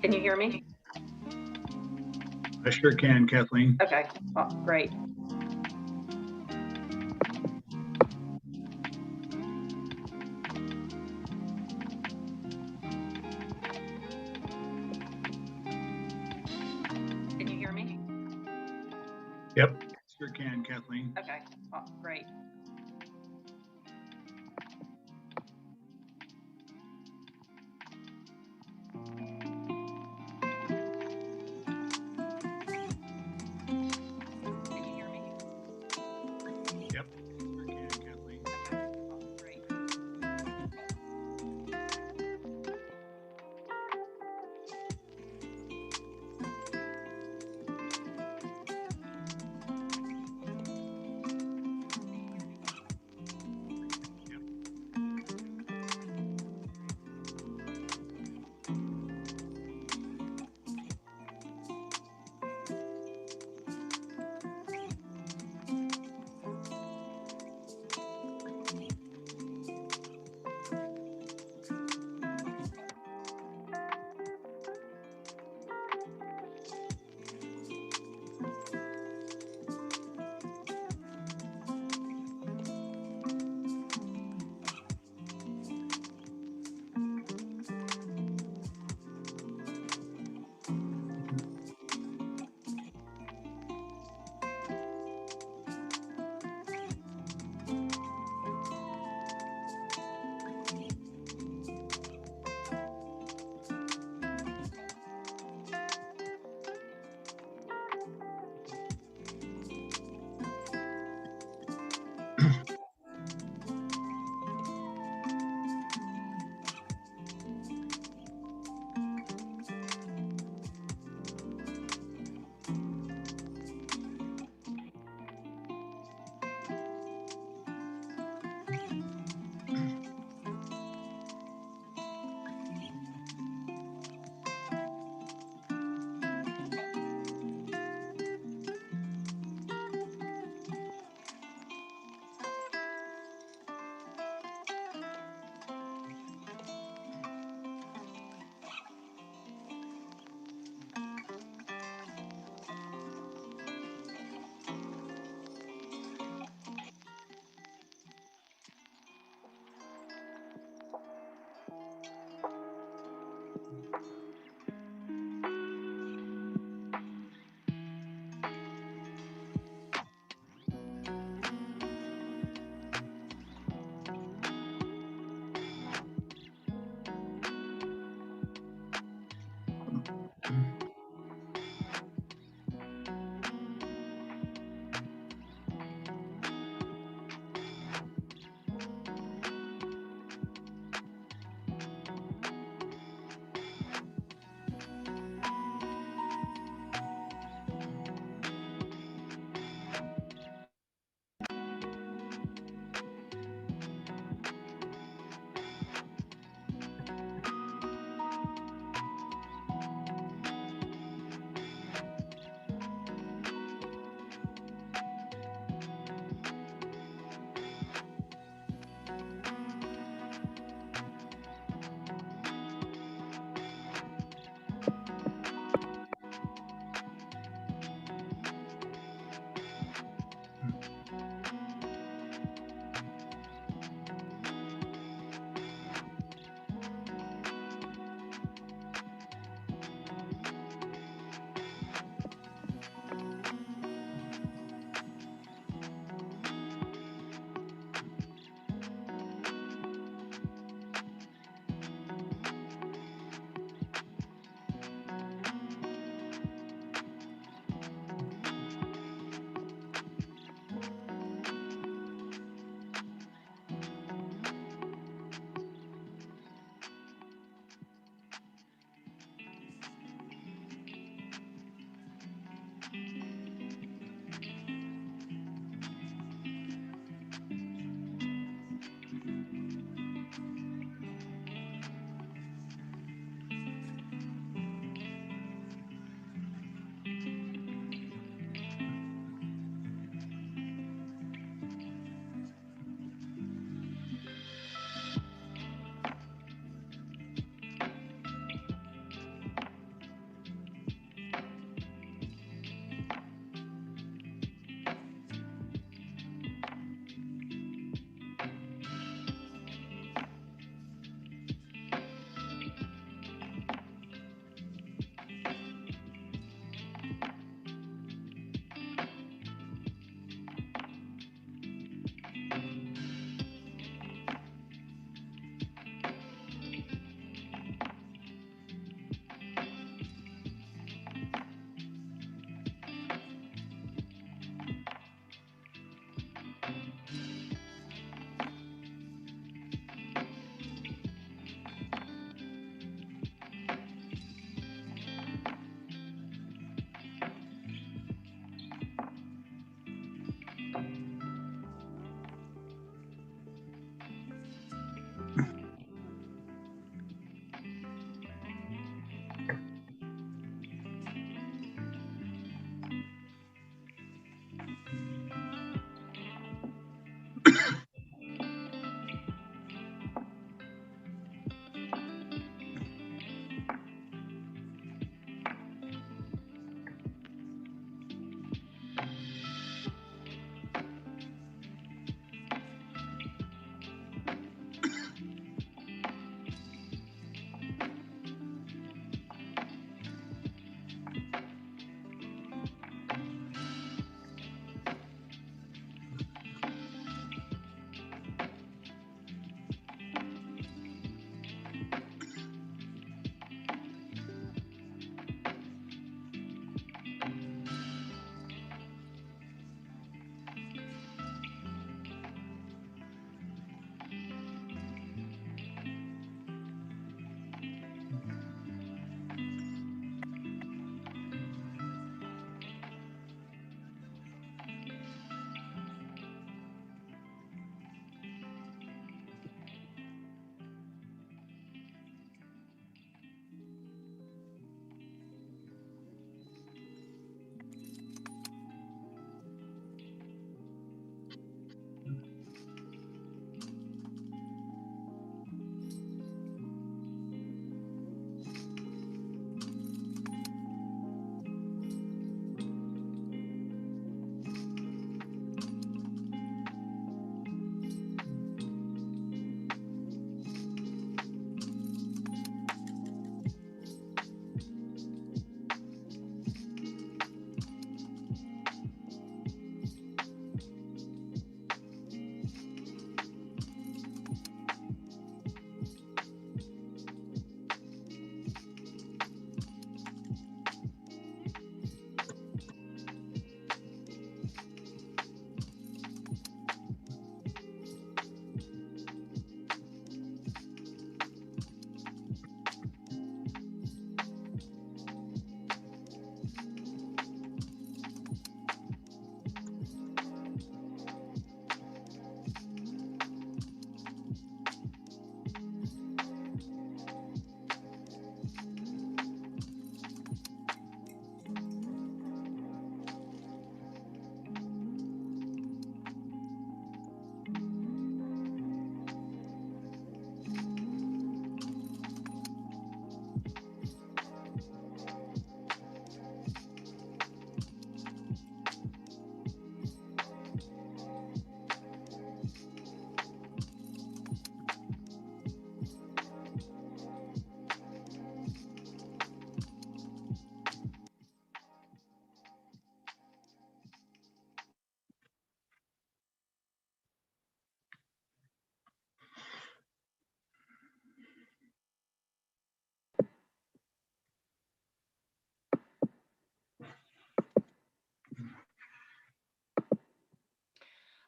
Can you hear me? I sure can, Kathleen. Okay, well, great. Can you hear me? Yep, sure can, Kathleen. Okay, well, great. Can you hear me? Yep, sure can, Kathleen. Okay, well, great.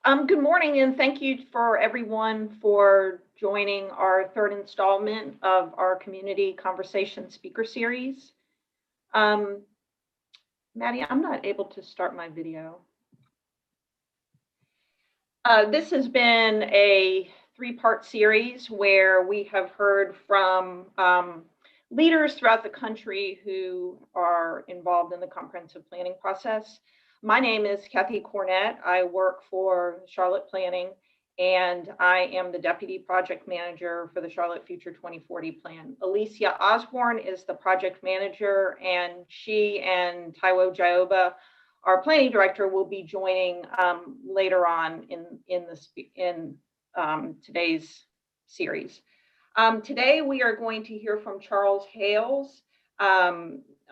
Good morning, and thank you for everyone for joining our third installment of our community conversation speaker series. Maddie, I'm not able to start my video. This has been a three-part series where we have heard from leaders throughout the country who are involved in the comprehensive planning process. My name is Kathy Cornett. I work for Charlotte Planning, and I am the Deputy Project Manager for the Charlotte Future 2040 Plan. Alicia Osborne is the project manager, and she and Taiwo Jaoba, our planning director, will be joining later on in today's series. Today we are going to hear from Charles Hales.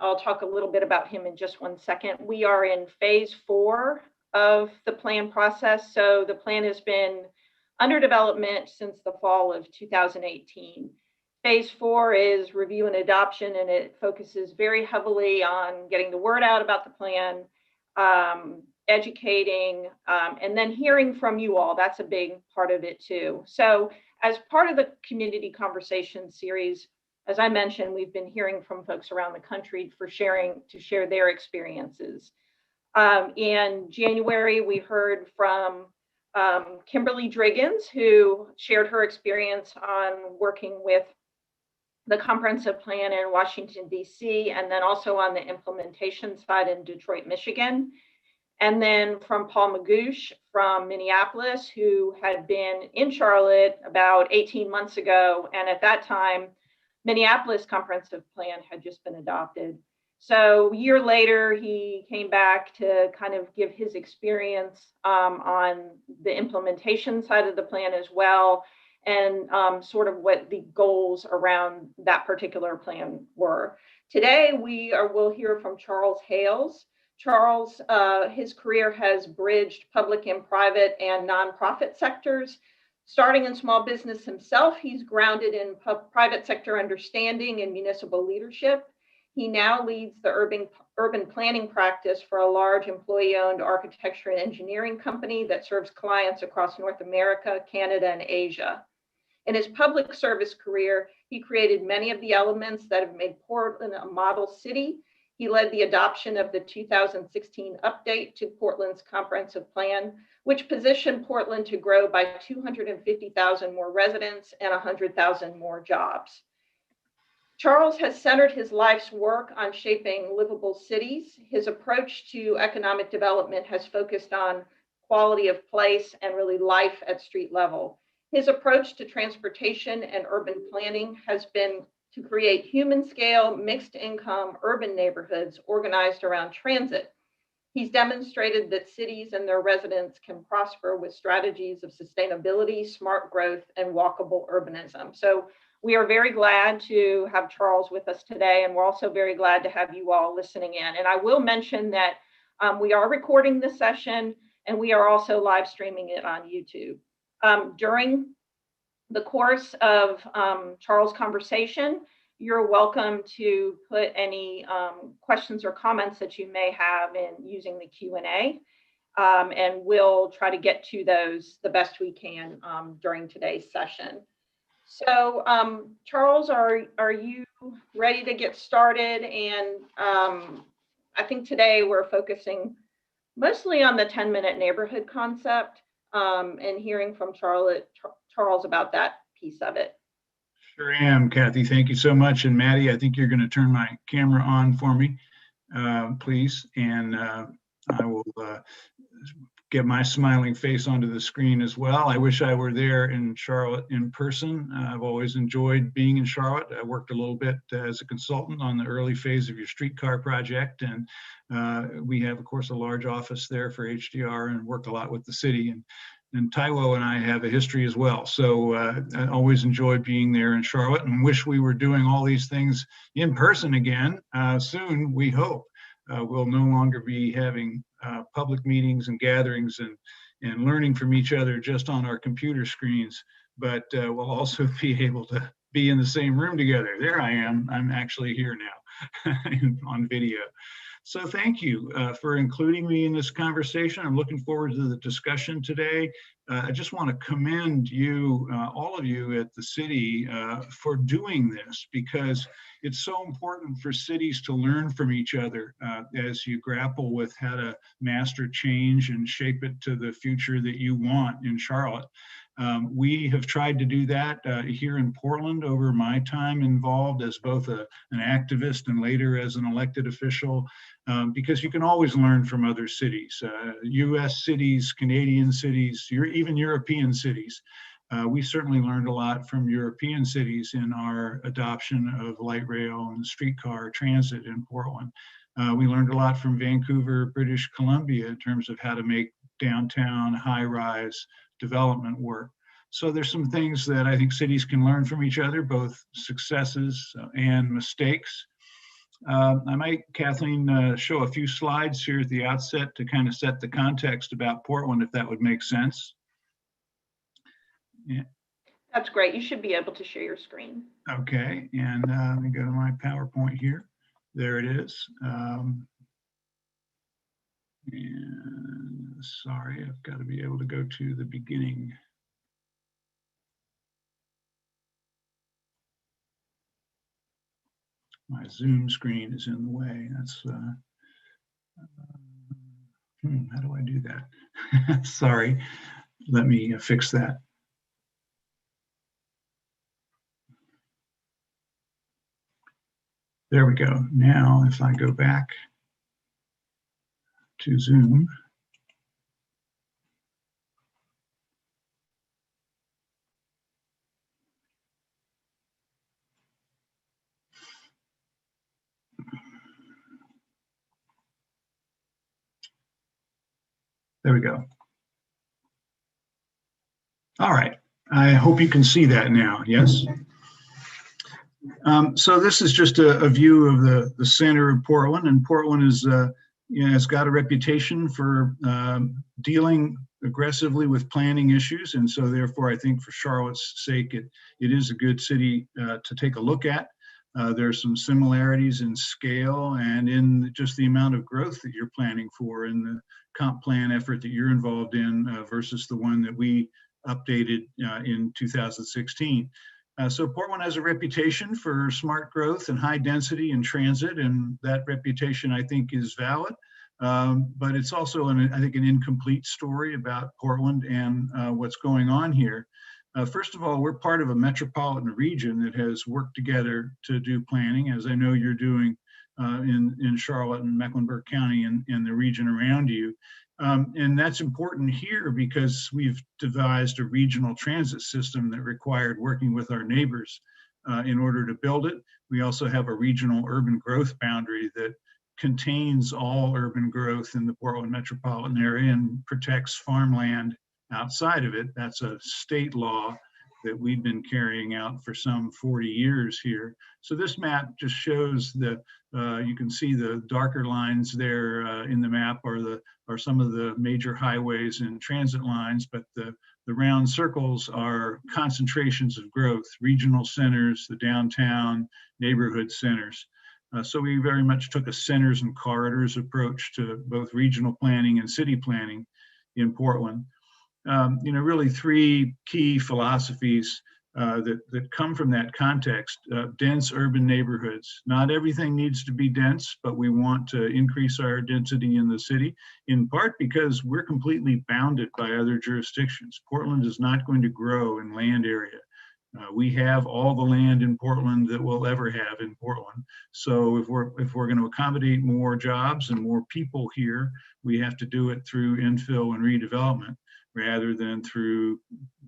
I'll talk a little bit about him in just 1 second. We are in phase 4 of the plan process. So the plan has been under development since the fall of 2018. Phase 4 is review and adoption, and it focuses very heavily on getting the word out about the plan, educating, and then hearing from you all. That's a big part of it too. So as part of the community conversation series, as I mentioned, we've been hearing from folks around the country to share their experiences. In January, we heard from Kimberly Driggins, who shared her experience on working with the comprehensive plan in Washington, D.C., and then also on the implementation side in Detroit, Michigan. And then from Paul Magoosh from Minneapolis, who had been in Charlotte about 18 months ago. And at that time, Minneapolis comprehensive plan had just been adopted. So a year later, he came back to kind of give his experience on the implementation side of the plan as well, and sort of what the goals around that particular plan were. Today, we'll hear from Charles Hales. Charles, his career has bridged public and private and nonprofit sectors. Starting in small business himself, he's grounded in private sector understanding and municipal leadership. He now leads the urban planning practice for a large employee-owned architecture and engineering company that serves clients across North America, Canada, and Asia. In his public service career, he created many of the elements that have made Portland a model city. He led the adoption of the 2016 update to Portland's comprehensive plan, which positioned Portland to grow by 250,000 more residents and 100,000 more jobs. Charles has centered his life's work on shaping livable cities. His approach to economic development has focused on quality of place and really life at street level. His approach to transportation and urban planning has been to create human scale, mixed income, urban neighborhoods organized around transit. He's demonstrated that cities and their residents can prosper with strategies of sustainability, smart growth, and walkable urbanism. So we are very glad to have Charles with us today, and we're also very glad to have you all listening in. And I will mention that we are recording this session, and we are also live streaming it on YouTube. During the course of Charles' conversation, you're welcome to put any questions or comments that you may have in using the Q&A, and we'll try to get to those the best we can during today's session. So Charles, are you ready to get started? And I think today we're focusing mostly on the 10-minute neighborhood concept and hearing from Charles about that piece of it. Sure am, Kathy. Thank you so much. And Maddie, I think you're going to turn my camera on for me, please. And I will get my smiling face onto the screen as well. I wish I were there in Charlotte in person. I've always enjoyed being in Charlotte. I worked a little bit as a consultant on the early phase of your streetcar project. And we have, of course, a large office there for HDR and work a lot with the city. And Taiwo and I have a history as well. So I always enjoy being there in Charlotte and wish we were doing all these things in person again soon, we hope. We'll no longer be having public meetings and gatherings and learning from each other just on our computer screens, but we'll also be able to be in the same room together. There I am. I'm actually here now on video. So thank you for including me in this conversation. I'm looking forward to the discussion today. I just want to commend you, all of you at the city, for doing this, because it's so important for cities to learn from each other as you grapple with how to master change and shape it to the future that you want in Charlotte. We have tried to do that here in Portland over my time involved as both an activist and later as an elected official, because you can always learn from other cities, US cities, Canadian cities, even European cities. We certainly learned a lot from European cities in our adoption of light rail and streetcar transit in Portland. We learned a lot from Vancouver, British Columbia in terms of how to make downtown high-rise development work. So there's some things that I think cities can learn from each other, both successes and mistakes. I might, Kathleen, show a few slides here at the outset to kind of set the context about Portland, if that would make sense. Yeah. That's great. You should be able to share your screen. Okay, and let me go to my PowerPoint here. There it is. And sorry, I've got to be able to go to the beginning. My Zoom screen is in the way. That's how do I do that? Sorry, let me fix that. There we go. Now, if I go back to Zoom. There we go. All right. I hope you can see that now. Yes. So this is just a view of the center of Portland, and Portland is, has got a reputation for dealing aggressively with planning issues, and so therefore I think for Charlotte's sake it is a good city to take a look at. There are some similarities in scale and in just the amount of growth that you're planning for in the comp plan effort that you're involved in versus the one that we updated in 2016. So Portland has a reputation for smart growth and high density in transit, and that reputation I think is valid. But it's also, I think, an incomplete story about Portland and what's going on here. First of all, we're part of a metropolitan region that has worked together to do planning, as I know you're doing in Charlotte and Mecklenburg County and the region around you. And that's important here because we've devised a regional transit system that required working with our neighbors in order to build it. We also have a regional urban growth boundary that contains all urban growth in the Portland metropolitan area and protects farmland outside of it. That's a state law that we've been carrying out for some 40 years here. So this map just shows the, you can see the darker lines there in the map are some of the major highways and transit lines, but the round circles are concentrations of growth, regional centers, the downtown, neighborhood centers. So we very much took a centers and corridors approach to both regional planning and city planning in Portland. You know, really three key philosophies that come from that context. Dense urban neighborhoods. Not everything needs to be dense, but we want to increase our density in the city, in part because we're completely bounded by other jurisdictions. Portland is not going to grow in land area. We have all the land in Portland that we'll ever have in Portland. So if we're going to accommodate more jobs and more people here, we have to do it through infill and redevelopment, rather than through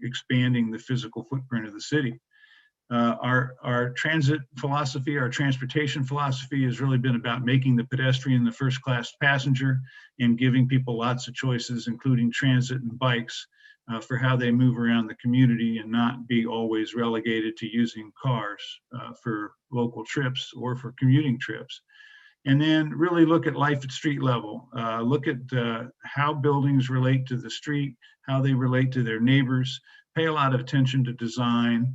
expanding the physical footprint of the city. Our transit philosophy, our transportation philosophy has really been about making the pedestrian the first-class passenger and giving people lots of choices, including transit and bikes, for how they move around the community and not be always relegated to using cars for local trips or for commuting trips. And then really look at life at street level. Look at how buildings relate to the street, how they relate to their neighbors, pay a lot of attention to design,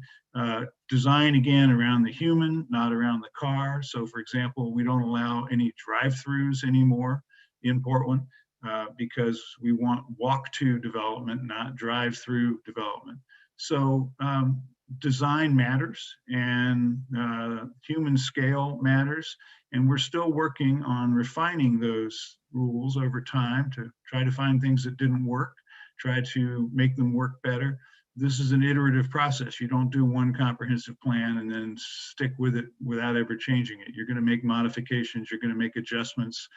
Design again around the human, not around the car. So for example, we don't allow any drive-throughs anymore in Portland because we want walk-to development, not drive-through development. So design matters, and human scale matters, and we're still working on refining those rules over time to try to find things that didn't work, try to make them work better. This is an iterative process. You don't do one comprehensive plan and then stick with it without ever changing it. You're going to make modifications, you're going to make adjustments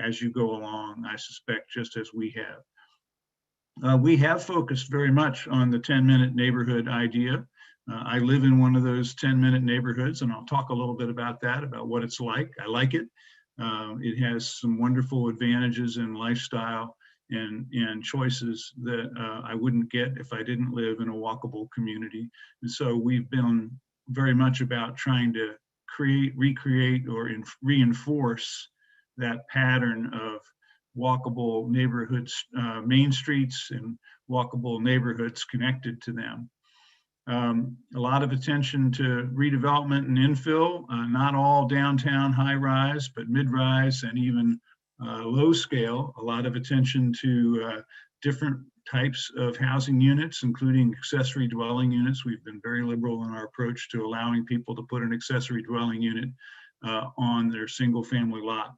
as you go along, I suspect, just as we have. We have focused very much on the 10-minute neighborhood idea. I live in one of those 10-minute neighborhoods, and I'll talk a little bit about that, about what it's like. I like it. It has some wonderful advantages in lifestyle and choices that I wouldn't get if I didn't live in a walkable community. And so we've been very much about trying to create, recreate, or reinforce that pattern of walkable neighborhoods, main streets, and walkable neighborhoods connected to them. A lot of attention to redevelopment and infill, not all downtown high-rise, but mid-rise and even low scale. A lot of attention to different types of housing units, including accessory dwelling units. We've been very liberal in our approach to allowing people to put an accessory dwelling unit on their single family lot.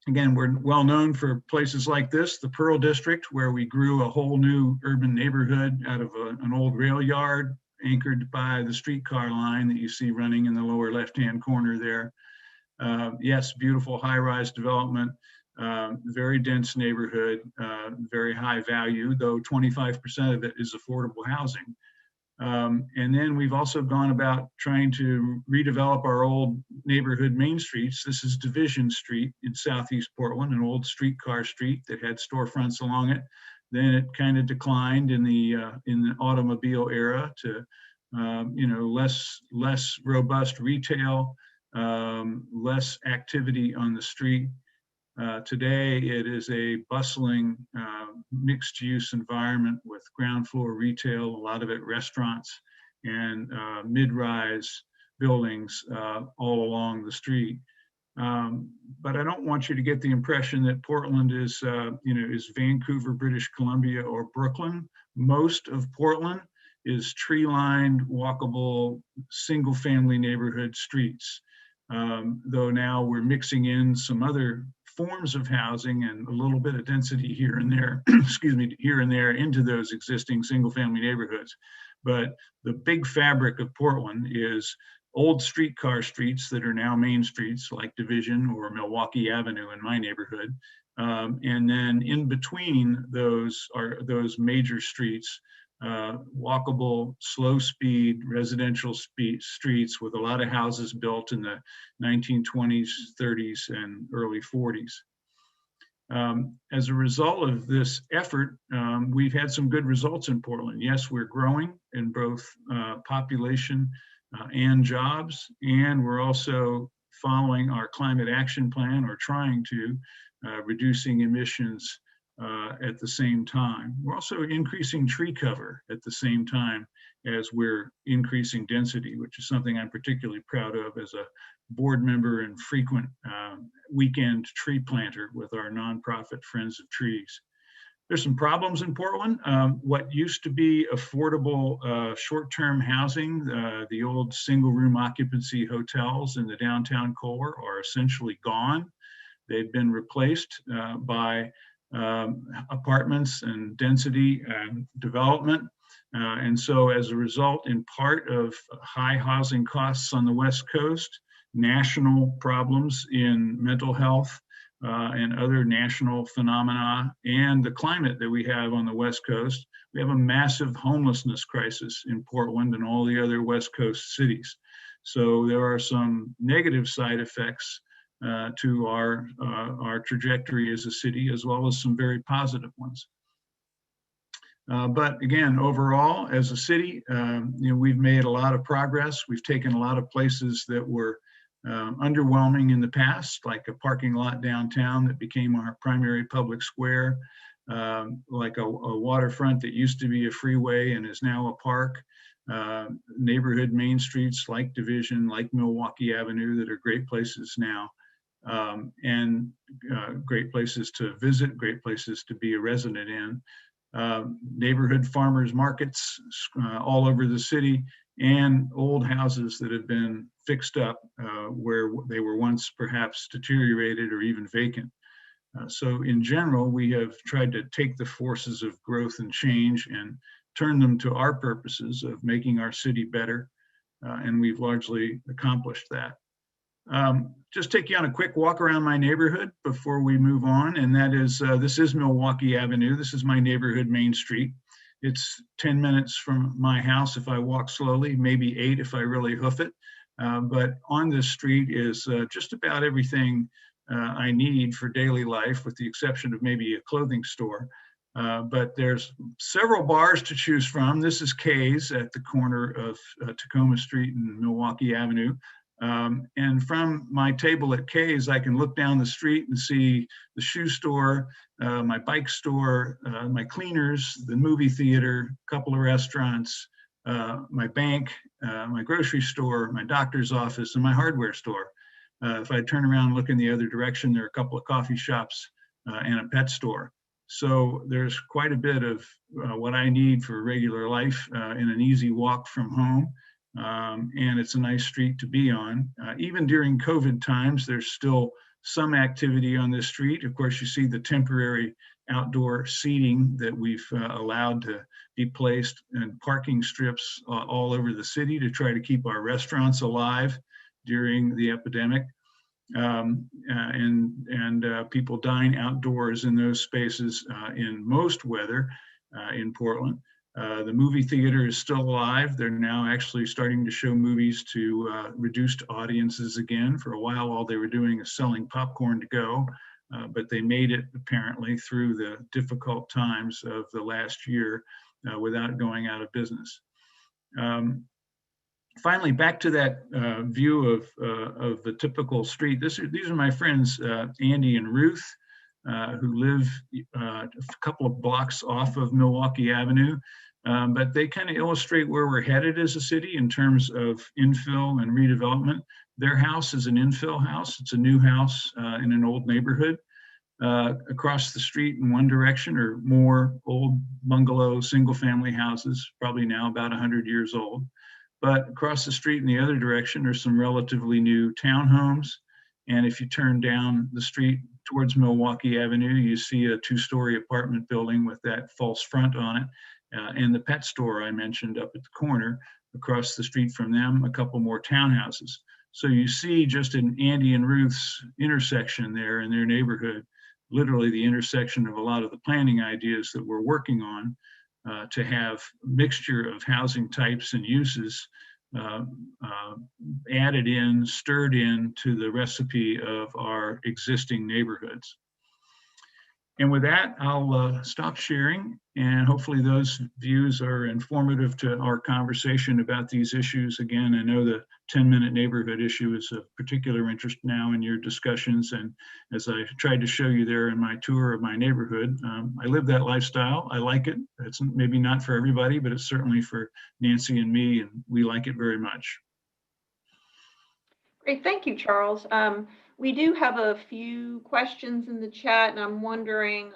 Again, we're well known for places like this, the Pearl District, where we grew a whole new urban neighborhood out of an old rail yard anchored by the streetcar line that you see running in the lower left-hand corner there. Yes, beautiful high-rise development, very dense neighborhood, very high value, though 25% of it is affordable housing. And then we've also gone about trying to redevelop our old neighborhood main streets. This is Division Street in Southeast Portland, an old streetcar street that had storefronts along it. Then it kind of declined in the automobile era to less robust retail, less activity on the street. Today, it is a bustling mixed-use environment with ground floor retail, a lot of it restaurants, and mid-rise buildings all along the street. But I don't want you to get the impression that Portland is Vancouver, British Columbia, or Brooklyn. Most of Portland is tree-lined, walkable, single-family neighborhood streets. Though now we're mixing in some other forms of housing and a little bit of density here and there, here and there into those existing single-family neighborhoods. But the big fabric of Portland is old streetcar streets that are now main streets, like Division or Milwaukee Avenue in my neighborhood. And then in between those are those major streets, walkable, slow speed residential streets with a lot of houses built in the 1920s, 30s, and early 40s. As a result of this effort, we've had some good results in Portland. Yes, we're growing in both population and jobs, and we're also following our climate action plan, or trying to, reducing emissions at the same time. We're also increasing tree cover at the same time as we're increasing density, which is something I'm particularly proud of as a board member and frequent weekend tree planter with our nonprofit Friends of Trees. There's some problems in Portland. What used to be affordable short-term housing, the old single-room occupancy hotels in the downtown core, are essentially gone. They've been replaced by apartments and density and development. And so as a result, in part of high housing costs on the West Coast, national problems in mental health and other national phenomena, and the climate that we have on the West Coast, we have a massive homelessness crisis in Portland and all the other West Coast cities. So there are some negative side effects to our trajectory as a city, as well as some very positive ones. But again, overall, as a city, we've made a lot of progress. We've taken a lot of places that were underwhelming in the past, like a parking lot downtown that became our primary public square, like a waterfront that used to be a freeway and is now a park. neighborhood main streets like Division, like Milwaukee Avenue, that are great places now, and great places to visit, great places to be a resident in. Neighborhood farmers markets all over the city, and old houses that have been fixed up where they were once perhaps deteriorated or even vacant. So in general, we have tried to take the forces of growth and change and turn them to our purposes of making our city better, and we've largely accomplished that. Just take you on a quick walk around my neighborhood before we move on, and that is, this is Milwaukee Avenue. This is my neighborhood main street. It's 10 minutes from my house if I walk slowly, maybe 8 if I really hoof it. But on this street is just about everything I need for daily life, with the exception of maybe a clothing store. But there's several bars to choose from. This is Kay's at the corner of Tacoma Street and Milwaukee Avenue. And from my table at Kay's, I can look down the street and see the shoe store, my bike store, my cleaners, the movie theater, a couple of restaurants, my bank, my grocery store, my doctor's office, and my hardware store. If I turn around and look in the other direction, there are a couple of coffee shops and a pet store. So there's quite a bit of what I need for regular life in an easy walk from home. And it's a nice street to be on. Even during COVID times, there's still some activity on this street. Of course, you see the temporary outdoor seating that we've allowed to be placed, and parking strips all over the city to try to keep our restaurants alive during the epidemic. And people dine outdoors in those spaces in most weather in Portland. The movie theater is still alive. They're now actually starting to show movies to reduced audiences again. For a while, all they were doing is selling popcorn to go, but they made it apparently through the difficult times of the last year without going out of business. Finally, back to that view of the typical street. These are my friends, Andy and Ruth, who live a couple of blocks off of Milwaukee Avenue. But they kind of illustrate where we're headed as a city in terms of infill and redevelopment. Their house is an infill house. It's a new house in an old neighborhood. Across the street in one direction are more old bungalow, single-family houses, probably now about 100 years old. But across the street in the other direction are some relatively new townhomes. And if you turn down the street towards Milwaukee Avenue, you see a 2-story apartment building with that false front on it. And the pet store I mentioned up at the corner. Across the street from them, a couple more townhouses. So you see just in Andy and Ruth's intersection there in their neighborhood, literally the intersection of a lot of the planning ideas that we're working on to have a mixture of housing types and uses added in, stirred in to the recipe of our existing neighborhoods. And with that, I'll stop sharing, and hopefully those views are informative to our conversation about these issues. Again, I know the 10-minute neighborhood issue is of particular interest now in your discussions, and as I tried to show you there in my tour of my neighborhood, I live that lifestyle. I like it. It's maybe not for everybody, but it's certainly for Nancy and me, and we like it very much. Great, thank you, Charles. We do have a few questions in the chat, and I'm wondering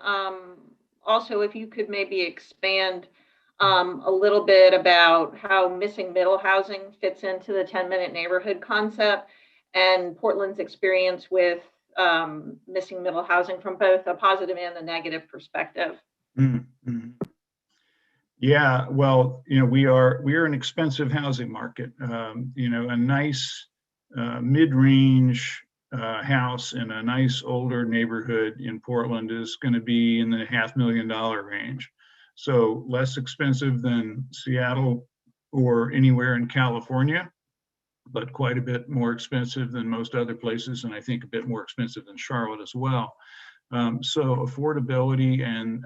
also if you could maybe expand a little bit about how missing middle housing fits into the 10-minute neighborhood concept and Portland's experience with missing middle housing from both a positive and a negative perspective. Mm-hmm. Yeah, well, we are an expensive housing market. A nice mid-range house in a nice older neighborhood in Portland is going to be in the $500,000 range. So less expensive than Seattle or anywhere in California, but quite a bit more expensive than most other places, and I think a bit more expensive than Charlotte as well. So affordability and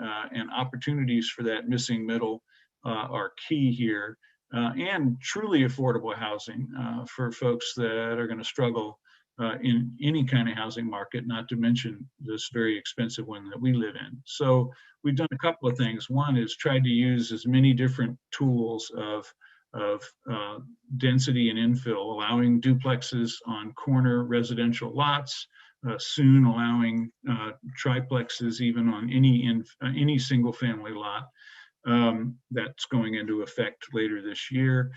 opportunities for that missing middle are key here, and truly affordable housing for folks that are going to struggle in any kind of housing market, not to mention this very expensive one that we live in. So we've done a couple of things. One is tried to use as many different tools of of density and infill, allowing duplexes on corner residential lots, soon allowing triplexes even on any single family lot. That's going into effect later this year,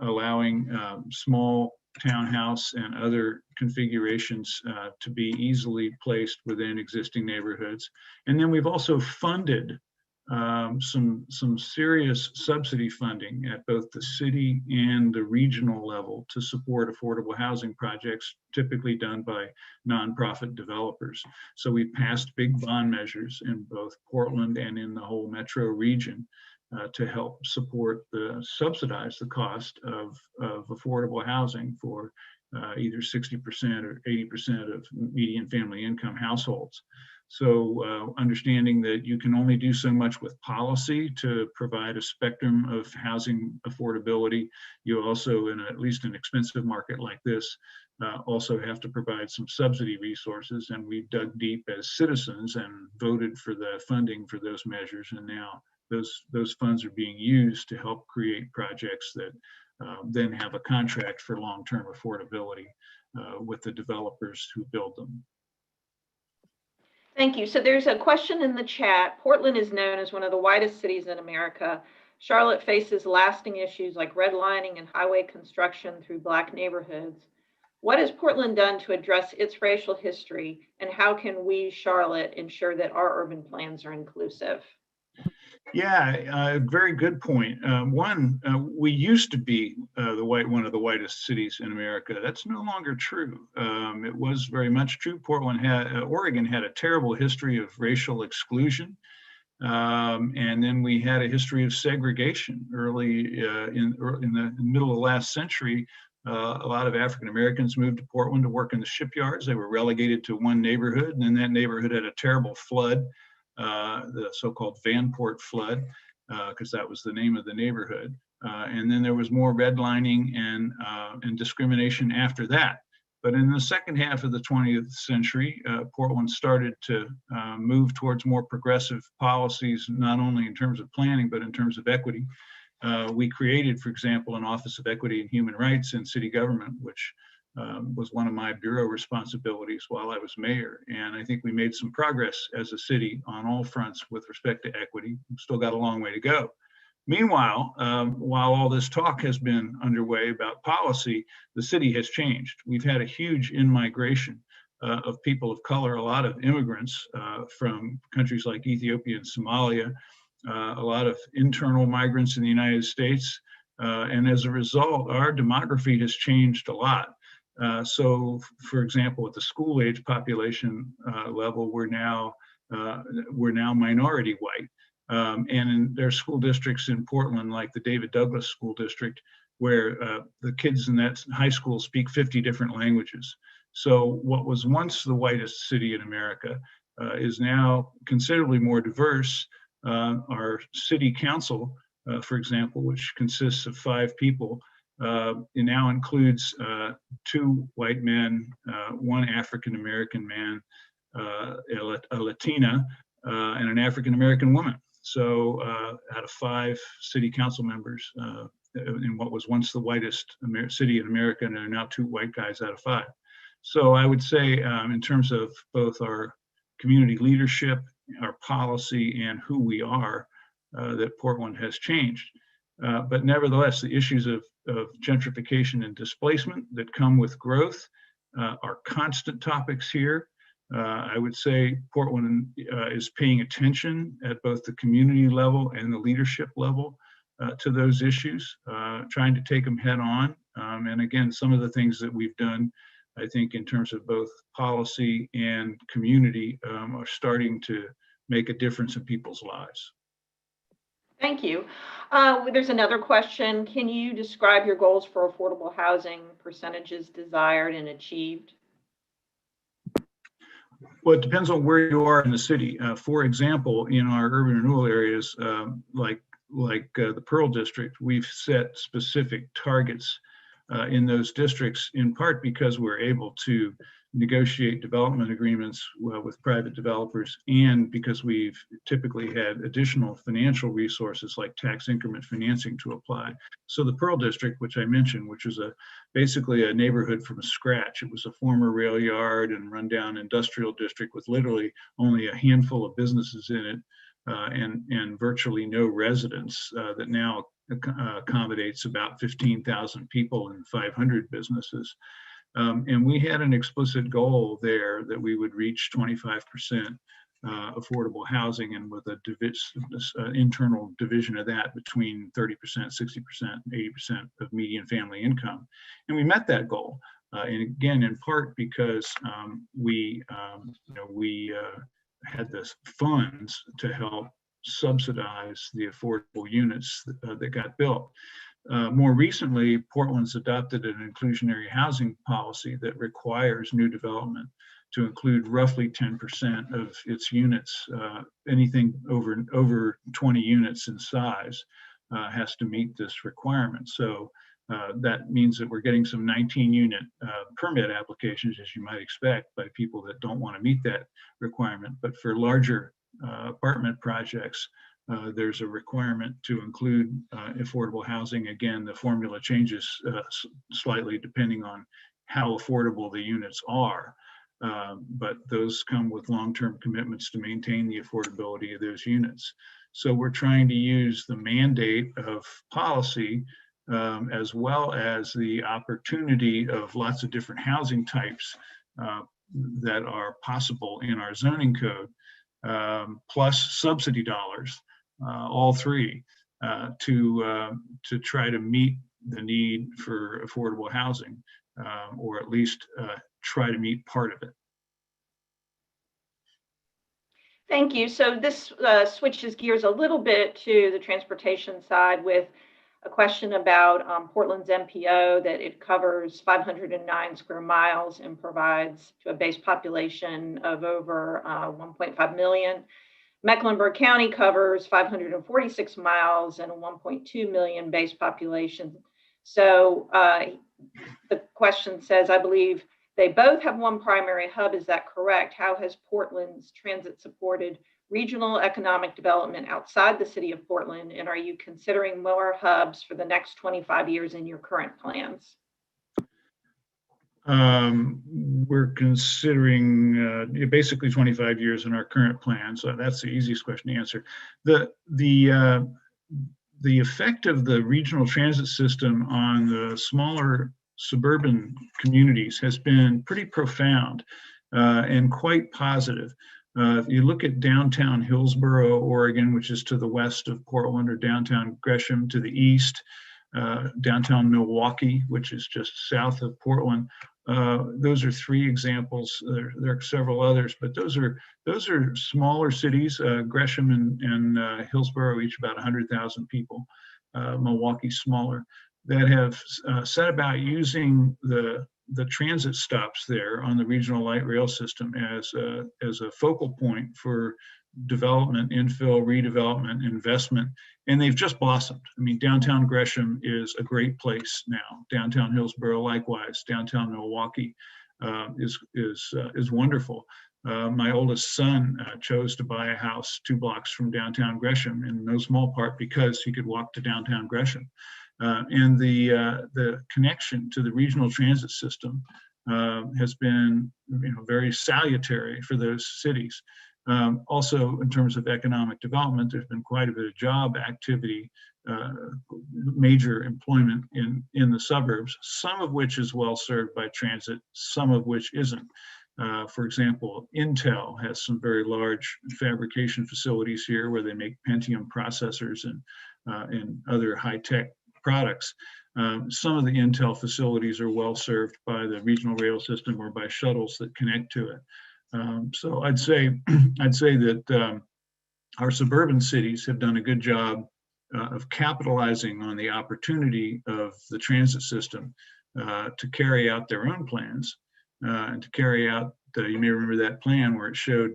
allowing small townhouse and other configurations to be easily placed within existing neighborhoods. And then we've also funded some serious subsidy funding at both the city and the regional level to support affordable housing projects, typically done by nonprofit developers. So we've passed big bond measures in both Portland and in the whole metro region to help subsidize the cost of affordable housing for either 60% or 80% of median family income households. So understanding that you can only do so much with policy to provide a spectrum of housing affordability, you also, in at least an expensive market like this, also have to provide some subsidy resources. And we've dug deep as citizens and voted for the funding for those measures. And now those funds are being used to help create projects that then have a contract for long-term affordability with the developers who build them. Thank you. So there's a question in the chat. Portland is known as one of the whitest cities in America. Charlotte faces lasting issues like redlining and highway construction through Black neighborhoods. What has Portland done to address its racial history, and how can we, Charlotte, ensure that our urban plans are inclusive? Yeah, very good point. One, we used to be one of the whitest cities in America. That's no longer true. It was very much true. Oregon had a terrible history of racial exclusion. And then we had a history of segregation early in the middle of the last century. A lot of African Americans moved to Portland to work in the shipyards. They were relegated to one neighborhood, and then that neighborhood had a terrible flood. The so-called Vanport flood, because that was the name of the neighborhood. And then there was more redlining and discrimination after that. But in the second half of the 20th century, Portland started to move towards more progressive policies, not only in terms of planning, but in terms of equity. We created, for example, an Office of Equity and Human Rights in city government, which was one of my bureau responsibilities while I was mayor. And I think we made some progress as a city on all fronts with respect to equity. We've still got a long way to go. Meanwhile, while all this talk has been underway about policy, the city has changed. We've had a huge in-migration of people of color, a lot of immigrants from countries like Ethiopia and Somalia, a lot of internal migrants in the United States. And as a result, our demography has changed a lot. So, for example, at the school age population level, we're now minority white. And there are school districts in Portland, like the David Douglas School District, where the kids in that high school speak 50 different languages. So what was once the whitest city in America is now considerably more diverse. Our city council, for example, which consists of 5 people, it now includes 2 white men, 1 African-American man, a Latina, and an African-American woman. So out of 5 city council members in what was once the whitest city in America, and there are now 2 white guys out of 5. So I would say in terms of both our community leadership, our policy, and who we are, that Portland has changed. But nevertheless, the issues of gentrification and displacement that come with growth are constant topics here. I would say Portland is paying attention at both the community level and the leadership level to those issues, trying to take them head on. And again, some of the things that we've done, I think, in terms of both policy and community, are starting to make a difference in people's lives. Thank you. There's another question. Can you describe your goals for affordable housing, percentages desired and achieved? Well, it depends on where you are in the city. For example, in our urban renewal areas, like the Pearl District, we've set specific targets in those districts, in part because we're able to negotiate development agreements with private developers, and because we've typically had additional financial resources like tax increment financing to apply. So the Pearl District, which I mentioned, which is basically a neighborhood from scratch. It was a former rail yard and rundown industrial district with literally only a handful of businesses in it, and virtually no residents, that now accommodates about 15,000 people and 500 businesses. And we had an explicit goal there that we would reach 25% affordable housing, and with an internal division of that between 30%, 60%, 80% of median family income. And we met that goal. And again, in part because we had the funds to help subsidize the affordable units that got built. More recently, Portland's adopted an inclusionary housing policy that requires new development to include roughly 10% of its units. Anything over 20 units in size has to meet this requirement. So that means that we're getting some 19-unit permit applications, as you might expect, by people that don't want to meet that requirement. But for larger apartment projects, there's a requirement to include affordable housing. Again, the formula changes slightly depending on how affordable the units are, but those come with long-term commitments to maintain the affordability of those units. So we're trying to use the mandate of policy as well as the opportunity of lots of different housing types that are possible in our zoning code, plus subsidy dollars, all three, to try to meet the need for affordable housing, or at least try to meet part of it. Thank you. So this switches gears a little bit to the transportation side with a question about Portland's MPO, that it covers 509 square miles and provides to a base population of over 1.5 million. Mecklenburg County covers 546 miles and a 1.2 million base population. So the question says, I believe they both have one primary hub. Is that correct? How has Portland's transit supported regional economic development outside the city of Portland? And are you considering more hubs for the next 25 years in your current plans? We're considering basically 25 years in our current plan. So that's the easiest question to answer. The effect of the regional transit system on the smaller suburban communities has been pretty profound and quite positive. If you look at downtown Hillsboro, Oregon, which is to the west of Portland, or downtown Gresham to the east, downtown Milwaukee, which is just south of Portland. Those are three examples. There are several others, but those are smaller cities. Gresham and Hillsboro, each about 100,000 people. Milwaukee smaller, that have set about using the transit stops there on the regional light rail system as a focal point for development, infill, redevelopment, investment, and they've just blossomed. I mean, downtown Gresham is a great place now. Downtown Hillsboro, likewise. Downtown Milwaukee is wonderful. My oldest son chose to buy a house 2 blocks from downtown Gresham, in no small part because he could walk to downtown Gresham. And the connection to the regional transit system has been, very salutary for those cities. Also, in terms of economic development, there's been quite a bit of job activity, major employment in the suburbs, some of which is well served by transit, some of which isn't. For example, Intel has some very large fabrication facilities here where they make Pentium processors and other high-tech products. Some of the Intel facilities are well served by the regional rail system or by shuttles that connect to it. So I'd say that our suburban cities have done a good job of capitalizing on the opportunity of the transit system to carry out their own plans and to carry out, you may remember that plan where it showed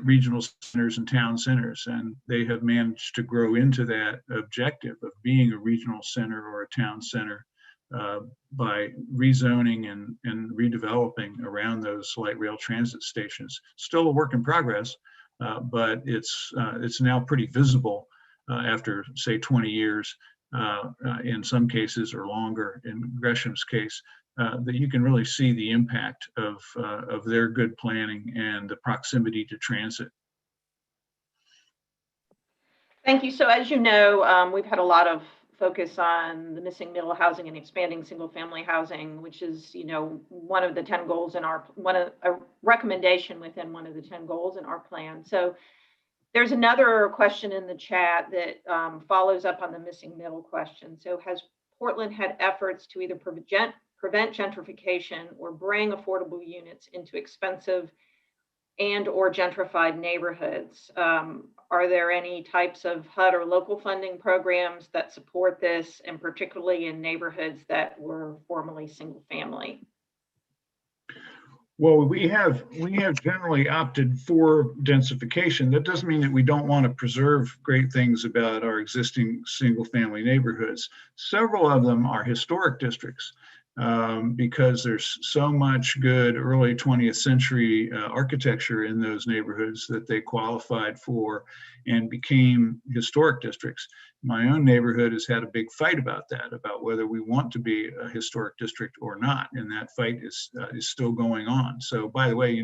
regional centers and town centers, and they have managed to grow into that objective of being a regional center or a town center by rezoning and redeveloping around those light rail transit stations. Still a work in progress, but it's now pretty visible after, say, 20 years in some cases, or longer in Gresham's case, that you can really see the impact of their good planning and the proximity to transit. Thank you. So as you know, we've had a lot of focus on the missing middle housing and expanding single family housing, which is, one of the 10 goals in a recommendation within one of the 10 goals in our plan. So there's another question in the chat that follows up on the missing middle question. So has Portland had efforts to either prevent gentrification or bring affordable units into expensive and or gentrified neighborhoods? Are there any types of HUD or local funding programs that support this, and particularly in neighborhoods that were formerly single family? Well, we have generally opted for densification. That doesn't mean that we don't want to preserve great things about our existing single family neighborhoods. Several of them are historic districts. Because there's so much good early 20th century architecture in those neighborhoods that they qualified for and became historic districts. My own neighborhood has had a big fight about that, about whether we want to be a historic district or not, and that fight is still going on. So, by the way,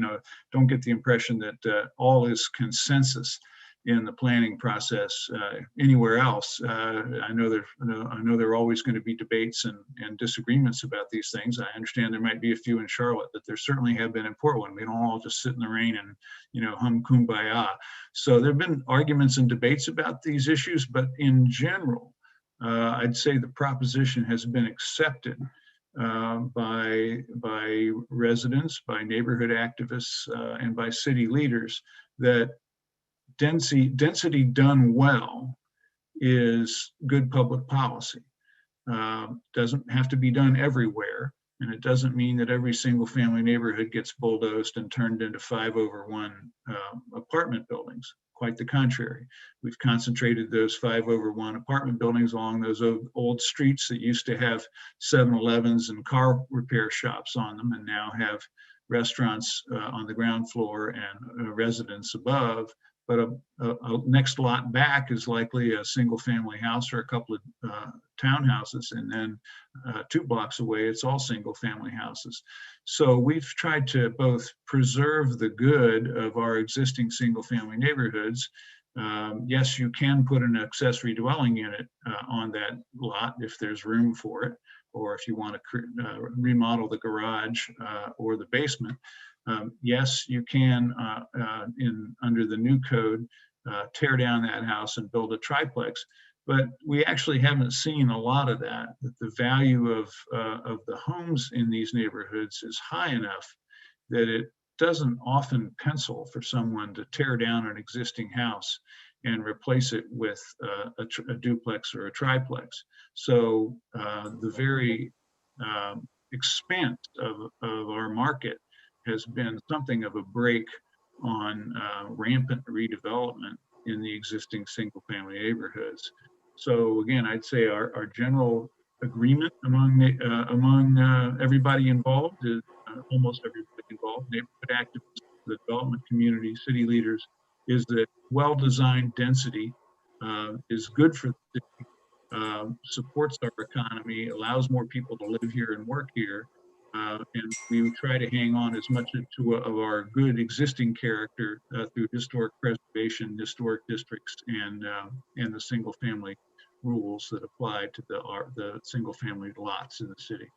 don't get the impression that all is consensus in the planning process anywhere else. I know there are always going to be debates and disagreements about these things. I understand there might be a few in Charlotte, but there certainly have been in Portland. We don't all just sit in the rain and hum kumbaya. So there have been arguments and debates about these issues, but in general, I'd say the proposition has been accepted by residents, by neighborhood activists, and by city leaders that density done well is good public policy. Doesn't have to be done everywhere, and it doesn't mean that every single family neighborhood gets bulldozed and turned into 5/1 apartment buildings. Quite the contrary. We've concentrated those 5/1 apartment buildings along those old streets that used to have 7-Elevens and car repair shops on them, and now have restaurants on the ground floor and residents above. But a next lot back is likely a single family house or a couple of townhouses. And then 2 blocks away, it's all single family houses. So we've tried to both preserve the good of our existing single family neighborhoods. Yes, you can put an accessory dwelling unit on that lot if there's room for it, or if you want to remodel the garage or the basement. Yes, you can, under the new code, tear down that house and build a triplex, but we actually haven't seen a lot of that. That the value of the homes in these neighborhoods is high enough that it doesn't often pencil for someone to tear down an existing house and replace it with a duplex or a triplex. So the very expanse of our market has been something of a break on rampant redevelopment in the existing single family neighborhoods. So again, I'd say our general agreement among everybody involved, is almost everybody involved, neighborhood activists, the development community, city leaders, is that well-designed density is good for the city, supports our economy, allows more people to live here and work here. And we try to hang on as much of our good existing character through historic preservation, historic districts, and the single family rules that apply to the single family lots in the city.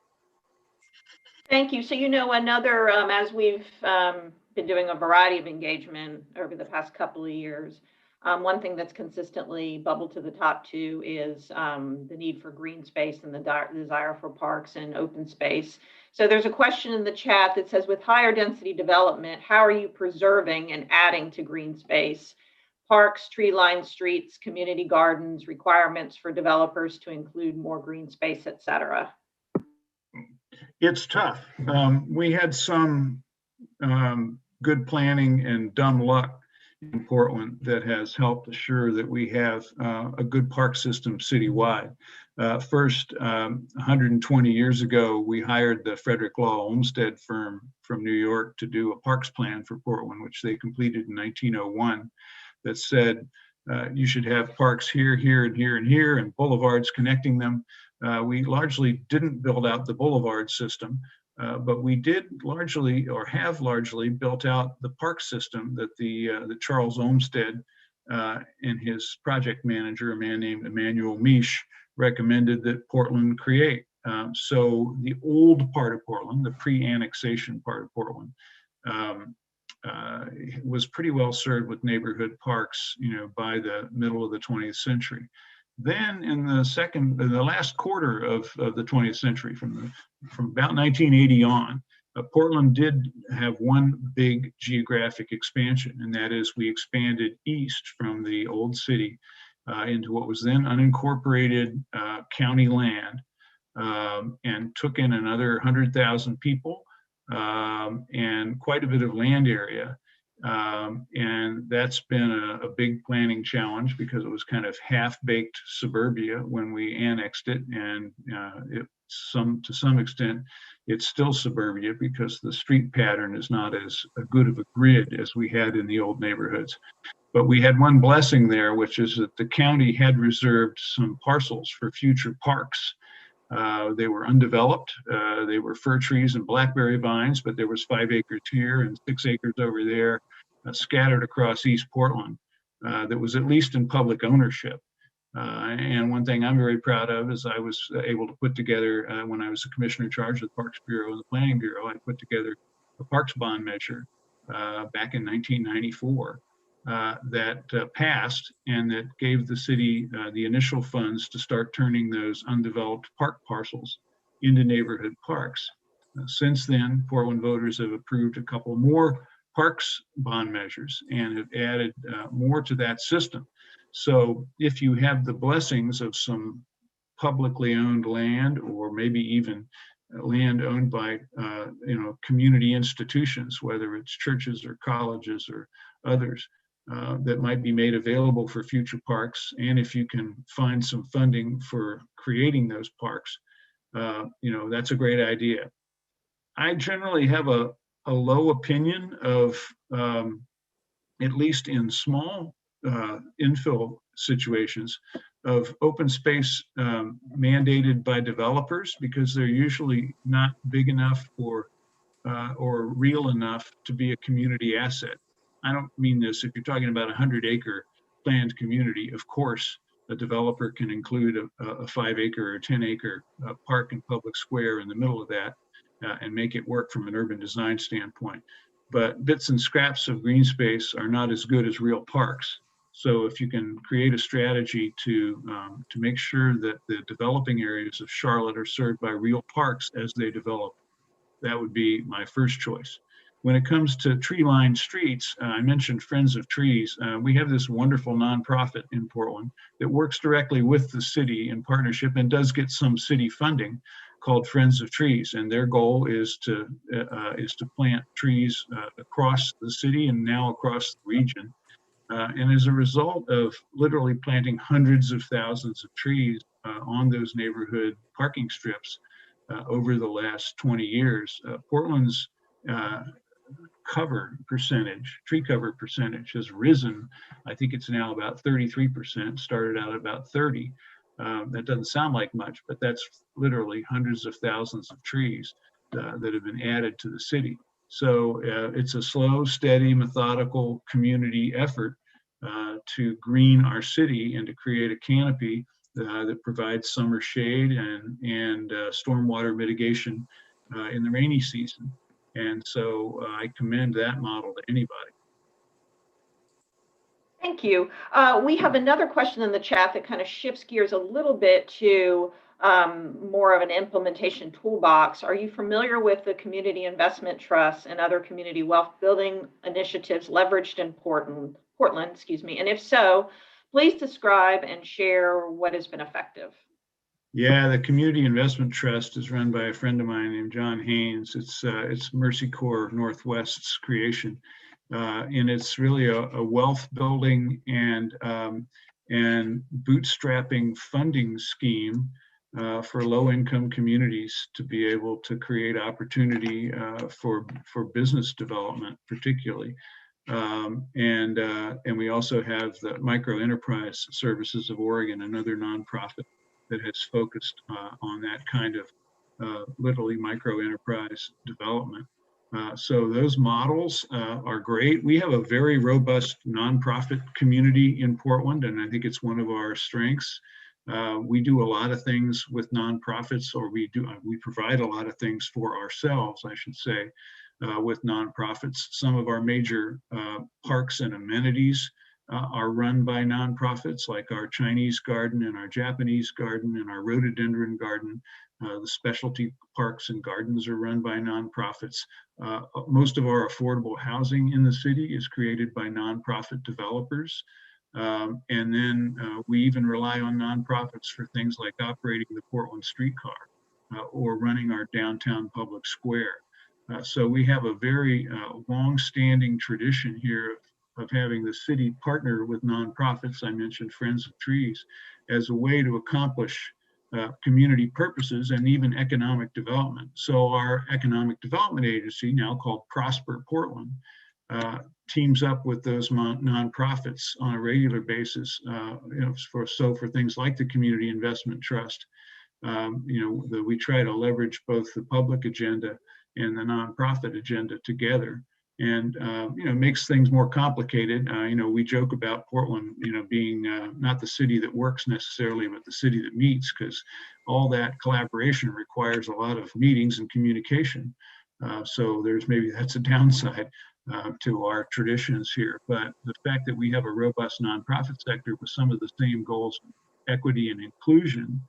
Thank you. So, another, as we've been doing a variety of engagement over the past couple of years, one thing that's consistently bubbled to the top too is the need for green space and the desire for parks and open space. So there's a question in the chat that says, with higher density development, how are you preserving and adding to green space? Parks, tree-lined streets, community gardens, requirements for developers to include more green space, et cetera. It's tough. We had some good planning and dumb luck in Portland that has helped assure that we have a good park system citywide. First, 120 years ago, we hired the Frederick Law Olmsted firm from New York to do a parks plan for Portland, which they completed in 1901, that said you should have parks here, here, and here, and here, and boulevards connecting them. We largely didn't build out the boulevard system, but we did largely, or have largely, built out the park system that the Charles Olmsted and his project manager, a man named Emmanuel Misch, recommended that Portland create. So the old part of Portland, the pre-annexation part of Portland, was pretty well served with neighborhood parks, by the middle of the 20th century. Then in the last quarter of the 20th century, from about 1980 on, Portland did have one big geographic expansion, and that is we expanded east from the old city into what was then unincorporated county land, and took in another 100,000 people and quite a bit of land area. And that's been a big planning challenge because it was kind of half-baked suburbia when we annexed it, and to some extent it's still suburbia because the street pattern is not as good of a grid as we had in the old neighborhoods. But we had one blessing there, which is that the county had reserved some parcels for future parks. They were undeveloped. They were fir trees and blackberry vines, but there was 5 acres here and 6 acres over there, scattered across East Portland, that was at least in public ownership. And one thing I'm very proud of is I was able to put together, when I was the commissioner in charge of the Parks Bureau and the Planning Bureau, I put together a parks bond measure back in 1994 that passed, and that gave the city the initial funds to start turning those undeveloped park parcels into neighborhood parks. Since then, Portland voters have approved a couple more parks bond measures and have added more to that system. So if you have the blessings of some publicly owned land, or maybe even land owned by community institutions, whether it's churches or colleges or others, that might be made available for future parks, and if you can find some funding for creating those parks, that's a great idea. I generally have a low opinion of, at least in small infill situations, of open space mandated by developers, because they're usually not big enough or real enough to be a community asset. I don't mean this, if you're talking about a 100-acre planned community, of course, a developer can include a 5-acre or 10-acre park and public square in the middle of that and make it work from an urban design standpoint. But bits and scraps of green space are not as good as real parks. So if you can create a strategy to make sure that the developing areas of Charlotte are served by real parks as they develop, that would be my first choice. When it comes to tree-lined streets, I mentioned Friends of Trees. We have this wonderful nonprofit in Portland that works directly with the city in partnership and does get some city funding, called Friends of Trees. And their goal is to plant trees across the city and now across the region. And as a result of literally planting hundreds of thousands of trees on those neighborhood parking strips over the last 20 years, Portland's tree cover percentage has risen. I think it's now about 33%, started out at about 30. That doesn't sound like much, but that's literally hundreds of thousands of trees that have been added to the city. So it's a slow, steady, methodical community effort to green our city and to create a canopy that provides summer shade and stormwater mitigation in the rainy season. And so I commend that model to anybody. Thank you. We have another question in the chat that kind of shifts gears a little bit to more of an implementation toolbox. Are you familiar with the Community Investment Trust and other community wealth building initiatives leveraged in Portland, and if so, please describe and share what has been effective. Yeah, the Community Investment Trust is run by a friend of mine named John Haynes. It's Mercy Corps Northwest's creation. And it's really a wealth building and bootstrapping funding scheme for low-income communities to be able to create opportunity for business development, particularly. And we also have the Micro Enterprise Services of Oregon, another nonprofit that has focused on that kind of literally micro enterprise development. So those models are great. We have a very robust nonprofit community in Portland, and I think it's one of our strengths. We do a lot of things with nonprofits, or we provide a lot of things for ourselves, I should say, with nonprofits. Some of our major parks and amenities are run by nonprofits, like our Chinese garden and our Japanese garden and our rhododendron garden. The specialty parks and gardens are run by nonprofits. Most of our affordable housing in the city is created by nonprofit developers. And then we even rely on nonprofits for things like operating the Portland streetcar or running our downtown public square. So we have a very long-standing tradition here of having the city partner with nonprofits. I mentioned Friends of Trees as a way to accomplish community purposes and even economic development. So our economic development agency, now called Prosper Portland, teams up with those nonprofits on a regular basis. For things like the Community Investment Trust, we try to leverage both the public agenda and the nonprofit agenda together, and makes things more complicated. We joke about Portland, being not the city that works necessarily, but the city that meets, because all that collaboration requires a lot of meetings and communication. So that's a downside to our traditions here. But the fact that we have a robust nonprofit sector with some of the same goals, equity and inclusion,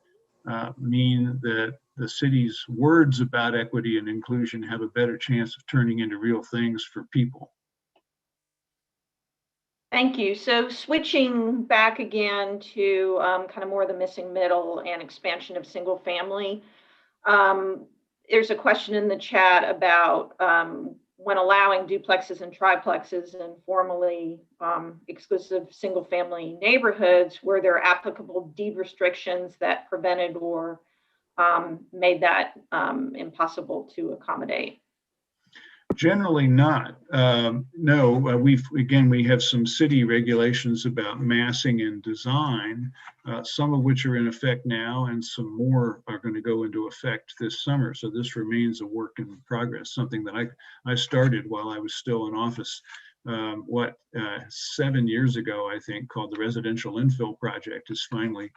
mean that the city's words about equity and inclusion have a better chance of turning into real things for people. Thank you. So switching back again to kind of more the missing middle and expansion of single family. There's a question in the chat about when allowing duplexes and triplexes in formally exclusive single family neighborhoods, were there applicable deed restrictions that prevented or made that impossible to accommodate? Generally not. No, we have some city regulations about massing and design, some of which are in effect now, and some more are going to go into effect this summer. So this remains a work in progress, something that I started while I was still in office, 7 years ago, I think, called the Residential Infill Project, is finally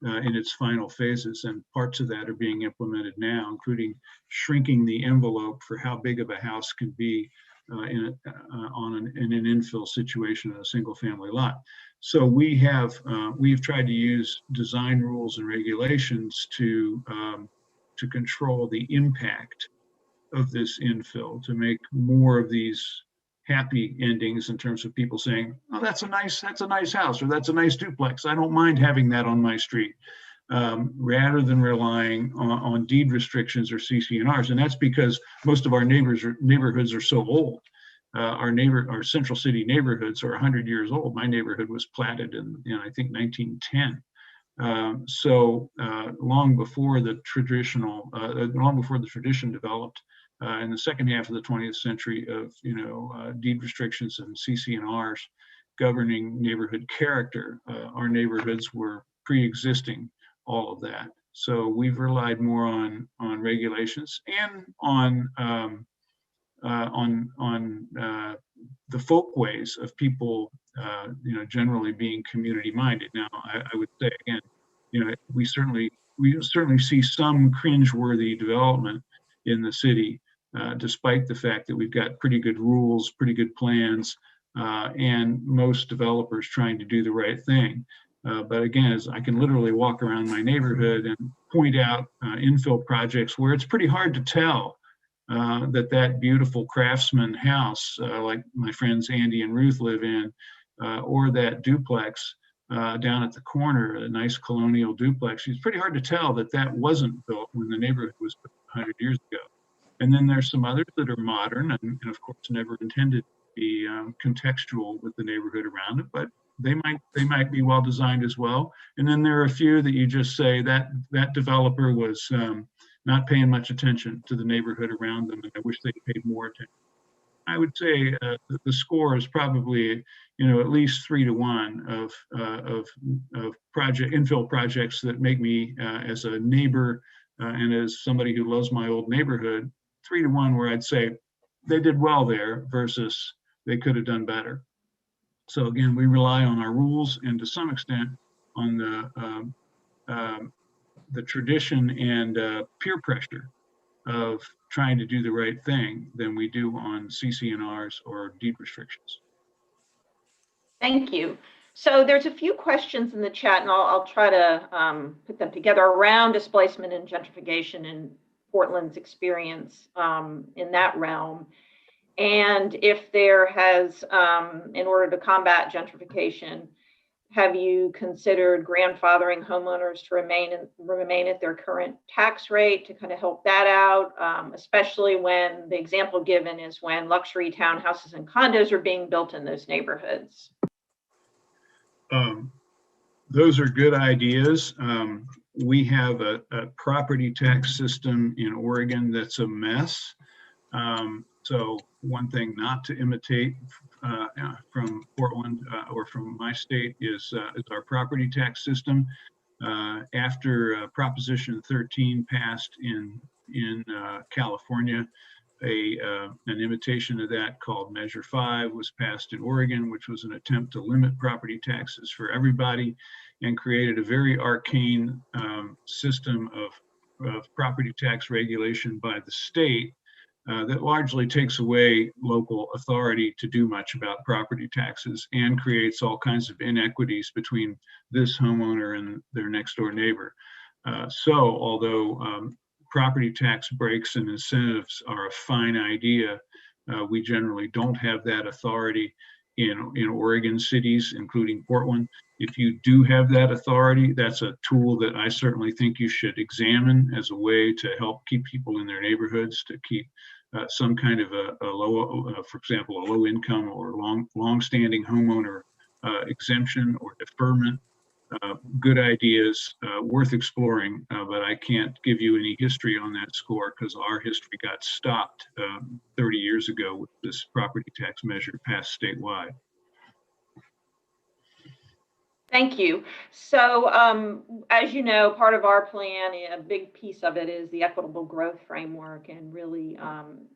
in its final phases, and parts of that are being implemented now, including shrinking the envelope for how big of a house can be in an infill situation in a single family lot. So we've tried to use design rules and regulations to control the impact of this infill, to make more of these happy endings in terms of people saying, oh, that's a nice house, or that's a nice duplex, I don't mind having that on my street, rather than relying on deed restrictions or CC&Rs. And that's because most of our neighborhoods are so old. Our central city neighborhoods are 100 years old. My neighborhood was platted in I think 1910. So long before the tradition developed in the second half of the 20th century of deed restrictions and CC&Rs governing neighborhood character, our neighborhoods were pre-existing all of that. So we've relied more on regulations and on the folkways of people, generally being community minded. Now, I would say again, we certainly see some cringeworthy development in the city, despite the fact that we've got pretty good rules, pretty good plans, and most developers trying to do the right thing. But again, as I can literally walk around my neighborhood and point out infill projects where it's pretty hard to tell that beautiful craftsman house, like my friends Andy and Ruth live in, or that duplex down at the corner, a nice colonial duplex. It's pretty hard to tell that wasn't built when the neighborhood was built 100 years ago. And then there's some others that are modern and of course never intended be contextual with the neighborhood around it, but they might be well designed as well. And then there are a few that you just say that that developer was not paying much attention to the neighborhood around them, and I wish they paid more attention. I would say the score is probably, at least 3-1 of project infill projects that make me, as a neighbor and as somebody who loves my old neighborhood, 3-1 where I'd say they did well there versus they could have done better. So again, we rely on our rules and to some extent on the tradition and peer pressure of trying to do the right thing than we do on CC&Rs or deed restrictions. Thank you. So there's a few questions in the chat, and I'll try to put them together around displacement and gentrification and Portland's experience in that realm. And if there has, in order to combat gentrification, have you considered grandfathering homeowners to remain at their current tax rate to kind of help that out, especially when the example given is when luxury townhouses and condos are being built in those neighborhoods? Those are good ideas. We have a property tax system in Oregon that's a mess. So one thing not to imitate from Portland or from my state is our property tax system. After Proposition 13 passed in California, an imitation of that called Measure 5 was passed in Oregon, which was an attempt to limit property taxes for everybody and created a very arcane system of property tax regulation by the state that largely takes away local authority to do much about property taxes and creates all kinds of inequities between this homeowner and their next door neighbor. So although property tax breaks and incentives are a fine idea, we generally don't have that authority in Oregon cities, including Portland. If you do have that authority, that's a tool that I certainly think you should examine as a way to help keep people in their neighborhoods, to keep some kind of a low, for example, a low income or long-standing homeowner exemption or deferment. Good ideas, worth exploring, but I can't give you any history on that score because our history got stopped 30 years ago with this property tax measure passed statewide. Thank you. So as you know, part of our plan, a big piece of it is the equitable growth framework, and really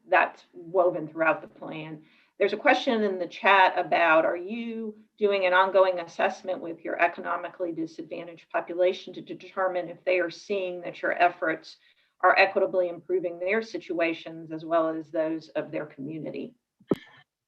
that's woven throughout the plan. There's a question in the chat about, are you doing an ongoing assessment with your economically disadvantaged population to determine if they are seeing that your efforts are equitably improving their situations as well as those of their community?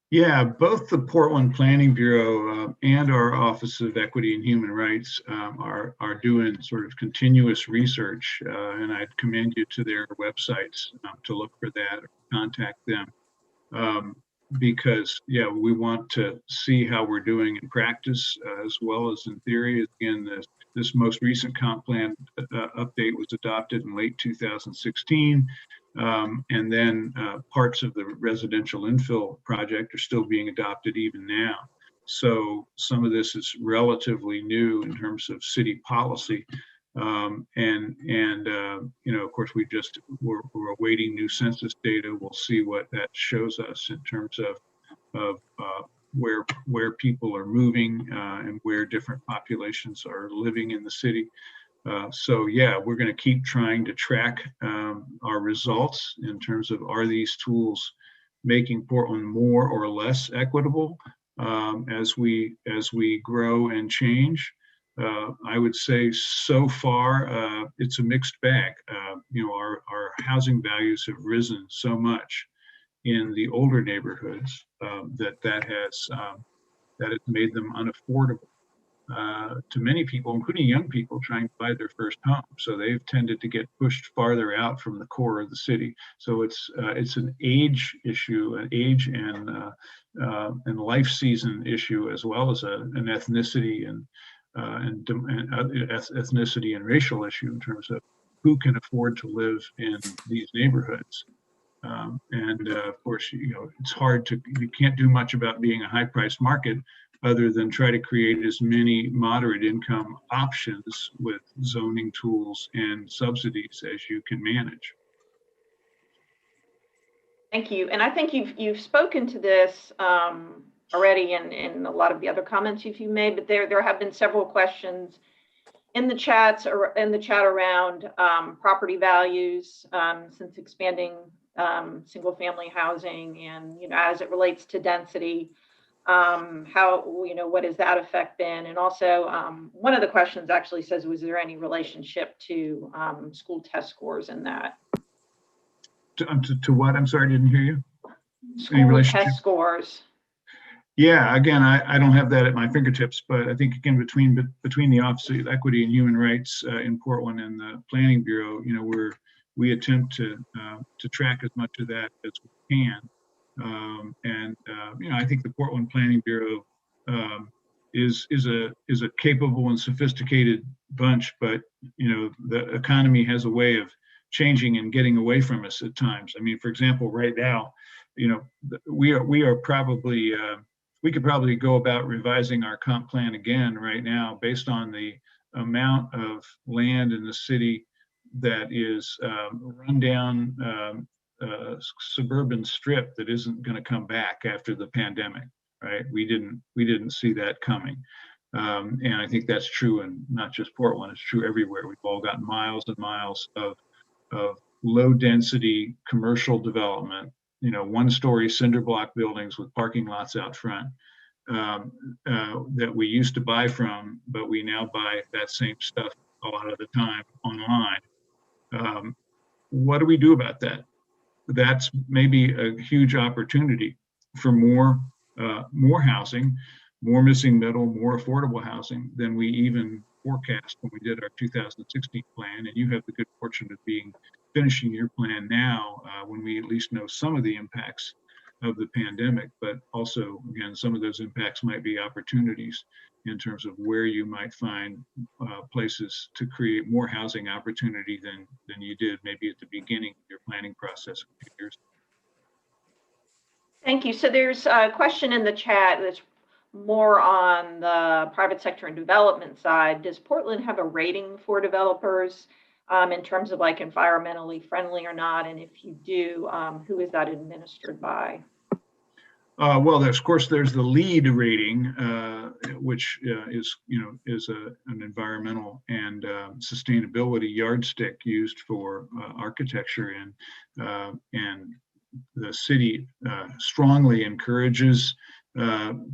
Yeah, both the Portland Planning Bureau and our Office of Equity and Human Rights are doing sort of continuous research, and I'd commend you to their websites to look for that or contact them. Because, yeah, we want to see how we're doing in practice as well as in theory. Again, this most recent comp plan update was adopted in late 2016. And then parts of the residential infill project are still being adopted even now. So some of this is relatively new in terms of city policy. Of course, we're awaiting new census data. We'll see what that shows us in terms of where people are moving and where different populations are living in the city. So yeah, we're going to keep trying to track our results in terms of, are these tools making Portland more or less equitable as we grow and change. I would say so far it's a mixed bag. Our housing values have risen so much in the older neighborhoods that has made them unaffordable to many people, including young people trying to buy their first home. So they've tended to get pushed farther out from the core of the city. So it's an age issue, an age and life season issue, as well as an ethnicity and ethnicity and racial issue in terms of who can afford to live in these neighborhoods. Of course, it's hard you can't do much about being a high price market other than try to create as many moderate income options with zoning tools and subsidies as you can manage. Thank you. And I think you've spoken to this already in a lot of the other comments you've made, but there have been several questions in the chat around property values since expanding single family housing, and as it relates to density, how what has that effect been? And also one of the questions actually says, was there any relationship to school test scores in that? To what? I'm sorry, I didn't hear you. School test scores. Yeah, again, I don't have that at my fingertips, but I think again between the Office of Equity and Human Rights in Portland and the Planning Bureau, we attempt to track as much of that as we can. I think the Portland Planning Bureau is a capable and sophisticated bunch, but the economy has a way of changing and getting away from us at times. I mean, for example, right now, we are probably we could probably go about revising our comp plan again right now based on the amount of land in the city that is rundown suburban strip that isn't going to come back after the pandemic, right? We didn't see that coming. And I think that's true, and not just Portland, it's true everywhere. We've all got miles and miles of low density commercial development, one-story cinder block buildings with parking lots out front that we used to buy from, but we now buy that same stuff a lot of the time online. What do we do about that? That's maybe a huge opportunity for more housing, more missing middle, more affordable housing than we even forecast when we did our 2016 plan. And you have the good fortune of finishing your plan now when we at least know some of the impacts of the pandemic, but also, again, some of those impacts might be opportunities in terms of where you might find places to create more housing opportunity than you did maybe at the beginning of your planning process a few years ago. Thank you. So there's a question in the chat that's more on the private sector and development side. Does Portland have a rating for developers in terms of like environmentally friendly or not? And if you do, who is that administered by? Well, of course, there's the LEED rating, which is an environmental and sustainability yardstick used for architecture, and the city strongly encourages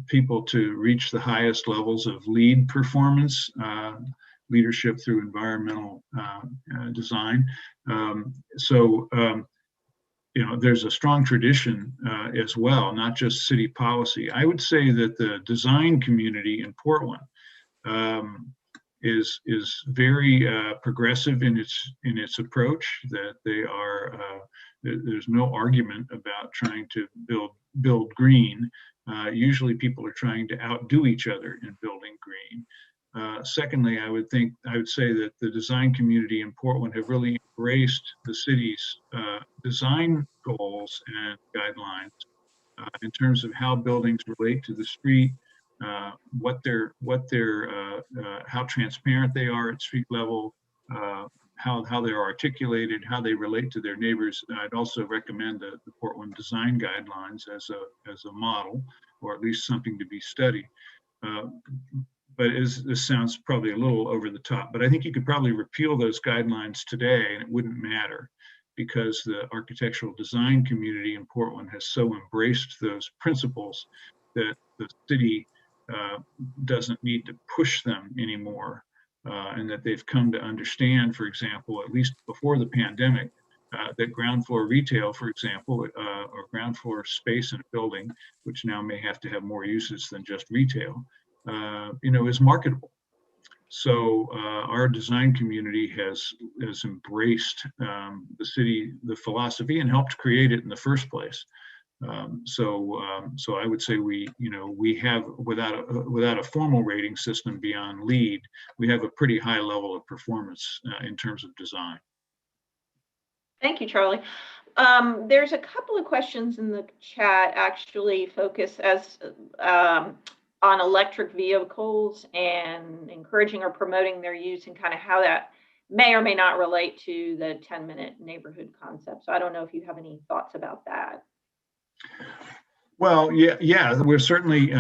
people to reach the highest levels of LEED performance, leadership through environmental design. There's a strong tradition as well, not just city policy. I would say that the design community in Portland is very progressive in its approach. That they are there's no argument about trying to build green. Usually, people are trying to outdo each other in building green. Secondly, I would say that the design community in Portland have really embraced the city's design goals and guidelines in terms of how buildings relate to the street, how transparent they are at street level, how they're articulated, how they relate to their neighbors. I'd also recommend the Portland design guidelines as a model, or at least something to be studied. But this sounds probably a little over the top, but I think you could probably repeal those guidelines today and it wouldn't matter, because the architectural design community in Portland has so embraced those principles that the city doesn't need to push them anymore, and that they've come to understand, for example, at least before the pandemic, that ground floor retail, for example, or ground floor space in a building, which now may have to have more uses than just retail, is marketable. So our design community has embraced the philosophy and helped create it in the first place. So I would say we have, without a formal rating system beyond LEED, we have a pretty high level of performance in terms of design. Thank you, Charlie. There's a couple of questions in the chat actually focus as on electric vehicles and encouraging or promoting their use and kind of how that may or may not relate to the 10-minute neighborhood concept. So I don't know if you have any thoughts about that. Well, yeah, we're certainly,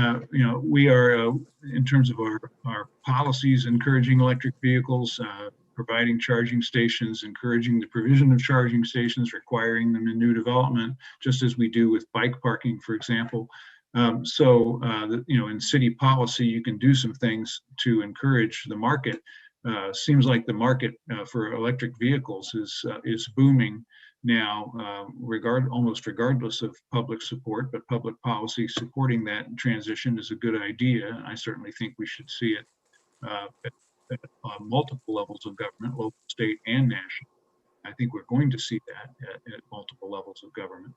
we are, in terms of our policies, encouraging electric vehicles, providing charging stations, encouraging the provision of charging stations, requiring them in new development, just as we do with bike parking, for example. In city policy, you can do some things to encourage the market. Seems like the market for electric vehicles is booming now, almost regardless of public support, but public policy supporting that transition is a good idea. I certainly think we should see it at multiple levels of government, local, state, and national. I think we're going to see that at multiple levels of government.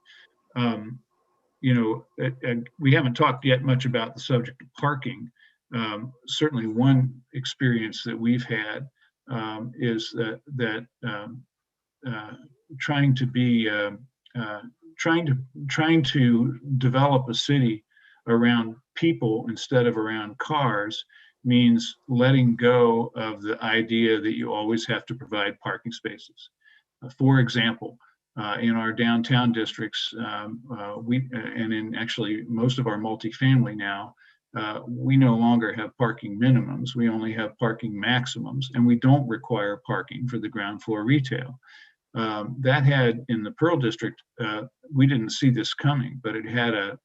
We haven't talked yet much about the subject of parking. Certainly one experience that we've had is that trying to develop a city around people instead of around cars means letting go of the idea that you always have to provide parking spaces. For example, in our downtown districts, and in actually most of our multifamily now, we no longer have parking minimums. We only have parking maximums, and we don't require parking for the ground floor retail. That had, in the Pearl District, we didn't see this coming, but it had a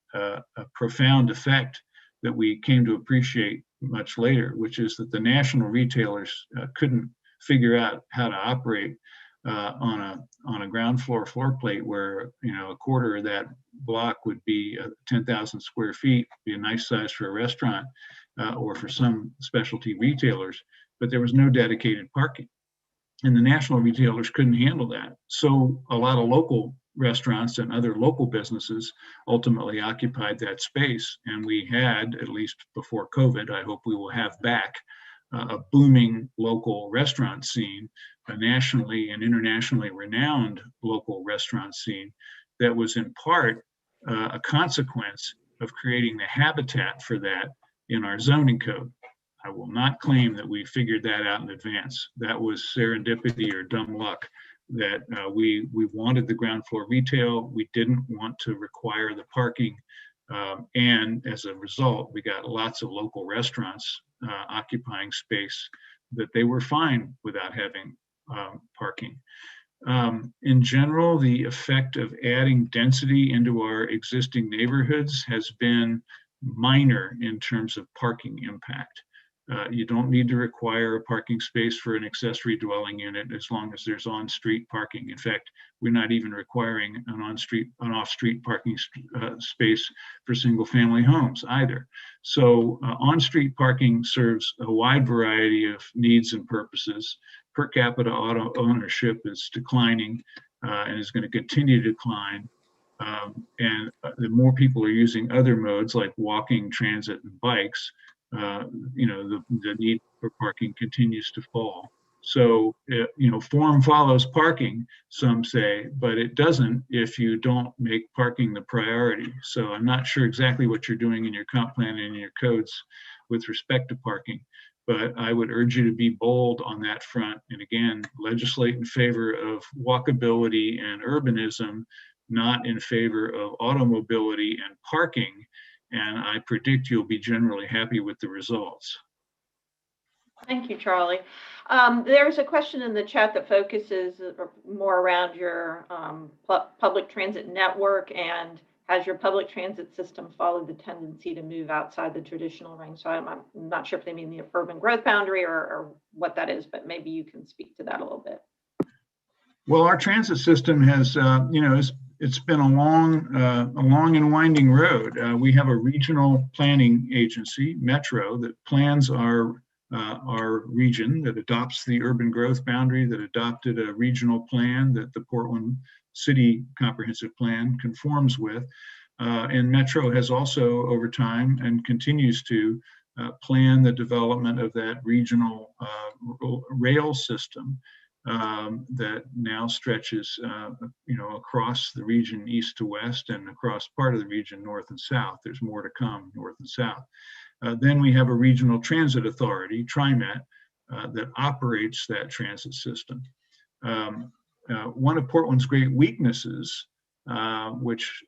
profound effect that we came to appreciate much later, which is that the national retailers couldn't figure out how to operate on a ground floor plate where a quarter of that block would be 10,000 square feet, be a nice size for a restaurant or for some specialty retailers, but there was no dedicated parking. And the national retailers couldn't handle that. So a lot of local restaurants and other local businesses ultimately occupied that space. And we had, at least before COVID, I hope we will have back, a booming local restaurant scene, a nationally and internationally renowned local restaurant scene that was in part a consequence of creating the habitat for that in our zoning code. I will not claim that we figured that out in advance. That was serendipity or dumb luck, that we wanted the ground floor retail. We didn't want to require the parking. And as a result, we got lots of local restaurants occupying space that they were fine without having parking. In general, the effect of adding density into our existing neighborhoods has been minor in terms of parking impact. You don't need to require a parking space for an accessory dwelling unit as long as there's on-street parking. In fact, we're not even requiring an off-street parking space for single-family homes either. So on-street parking serves a wide variety of needs and purposes. Per capita auto ownership is declining and is going to continue to decline. And the more people are using other modes like walking, transit, and bikes, the need for parking continues to fall. So, form follows parking, some say, but it doesn't if you don't make parking the priority. So I'm not sure exactly what you're doing in your comp plan and in your codes with respect to parking, but I would urge you to be bold on that front. And again, legislate in favor of walkability and urbanism, not in favor of automobility and parking. And I predict you'll be generally happy with the results. Thank you, Charlie. There's a question in the chat that focuses more around your public transit network, and has your public transit system followed the tendency to move outside the traditional ring? So I'm not sure if they mean the urban growth boundary or what that is, but maybe you can speak to that a little bit. Well, our transit system has, it's been a long and winding road. We have a regional planning agency, Metro, that plans our region, that adopts the urban growth boundary, that adopted a regional plan that the Portland City Comprehensive Plan conforms with. And Metro has also, over time, and continues to plan the development of that regional rail system. that now stretches, across the region east to west and across part of the region north and south. There's more to come north and south. Then we have a regional transit authority, TriMet, that operates that transit system. One of Portland's great weaknesses, which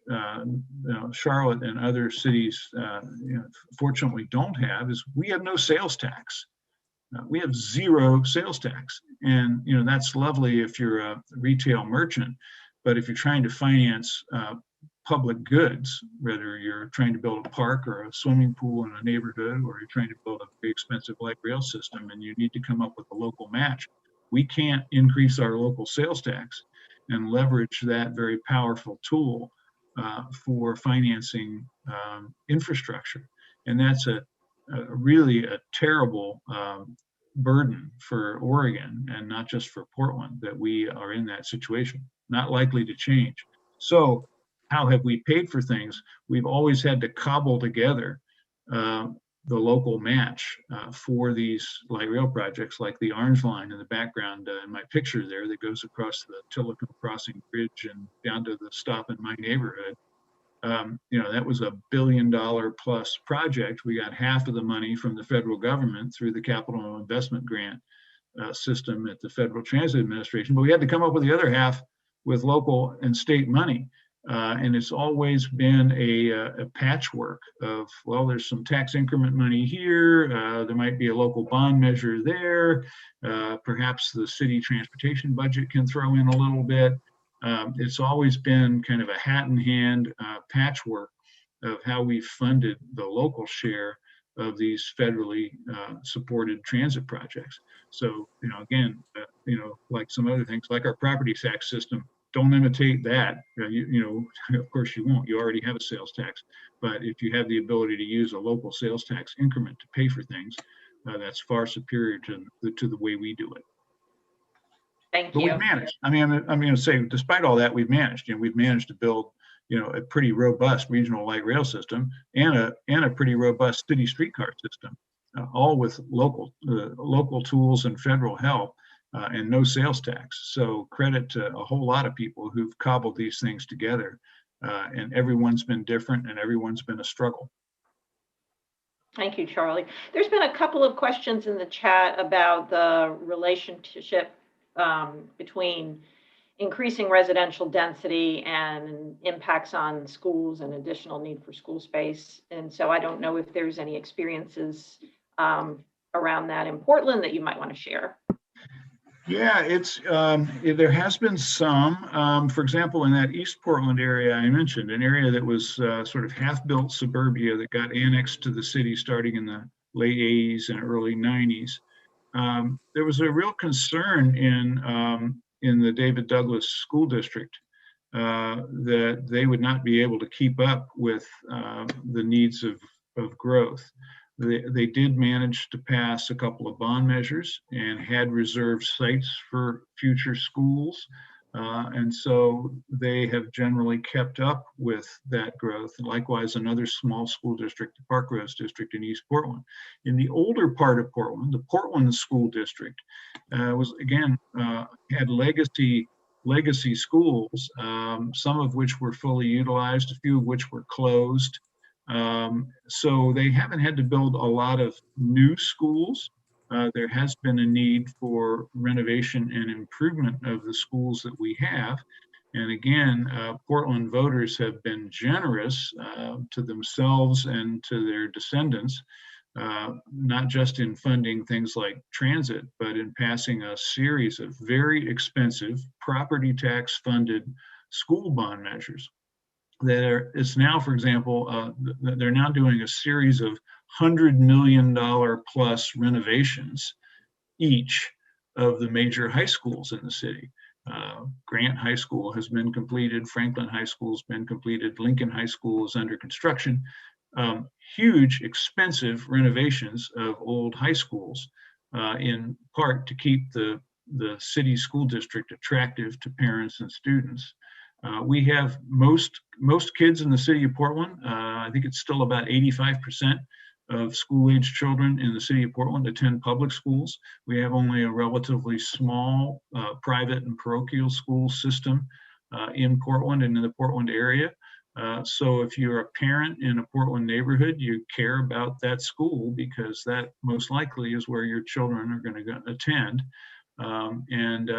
Charlotte and other cities fortunately don't have, is we have no sales tax. We have zero sales tax, and that's lovely if you're a retail merchant, but if you're trying to finance public goods, whether you're trying to build a park or a swimming pool in a neighborhood, or you're trying to build a very expensive light rail system and you need to come up with a local match, we can't increase our local sales tax and leverage that very powerful tool for financing infrastructure. And that's really a terrible burden for Oregon, and not just for Portland, that we are in that situation. Not likely to change. So how have we paid for things? We've always had to cobble together the local match for these light rail projects, like the orange line in the background in my picture there that goes across the Tillicum Crossing Bridge and down to the stop in my neighborhood. That was $1 billion plus project. We got half of the money from the federal government through the capital investment grant system at the Federal Transit Administration, but we had to come up with the other half with local and state money. And it's always been a patchwork of, well, there's some tax increment money here, there might be a local bond measure there, perhaps the city transportation budget can throw in a little bit. It's always been kind of a hat in hand patchwork of how we funded the local share of these federally supported transit projects. So, again, like some other things, like our property tax system, don't imitate that. Of course you won't. You already have a sales tax. But if you have the ability to use a local sales tax increment to pay for things, that's far superior to the way we do it. Thank but you. We've managed. I mean, I'm going to say, despite all that, we've managed. We've managed to build, a pretty robust regional light rail system and a pretty robust city streetcar system, all with local tools and federal help. And no sales tax. So credit to a whole lot of people who've cobbled these things together. And everyone's been different and everyone's been a struggle. Thank you, Charlie. There's been a couple of questions in the chat about the relationship between increasing residential density and impacts on schools and additional need for school space. And so I don't know if there's any experiences around that in Portland that you might want to share. Yeah, it's there has been some. For example, in that East Portland area I mentioned, an area that was sort of half-built suburbia that got annexed to the city starting in the late 80s and early 90s. There was a real concern in the David Douglas School District that they would not be able to keep up with the needs of growth. They did manage to pass a couple of bond measures and had reserved sites for future schools. And so they have generally kept up with that growth. And likewise, another small school district, the Park Rose District in East Portland. In the older part of Portland, the Portland School District was, again, had legacy schools, some of which were fully utilized, a few of which were closed. So they haven't had to build a lot of new schools. There has been a need for renovation and improvement of the schools that we have. And again, Portland voters have been generous to themselves and to their descendants, not just in funding things like transit, but in passing a series of very expensive property tax funded school bond measures. It's now, for example, they're now doing a series of $100 million plus renovations each of the major high schools in the city. Grant High School has been completed, Franklin High School has been completed, Lincoln High School is under construction. Huge, expensive renovations of old high schools, in part to keep the city school district attractive to parents and students. We have most kids in the city of Portland. I think it's still about 85% of school-age children in the city of Portland attend public schools. We have only a relatively small private and parochial school system in Portland and in the Portland area. So if you're a parent in a Portland neighborhood, you care about that school because that most likely is where your children are going to attend. And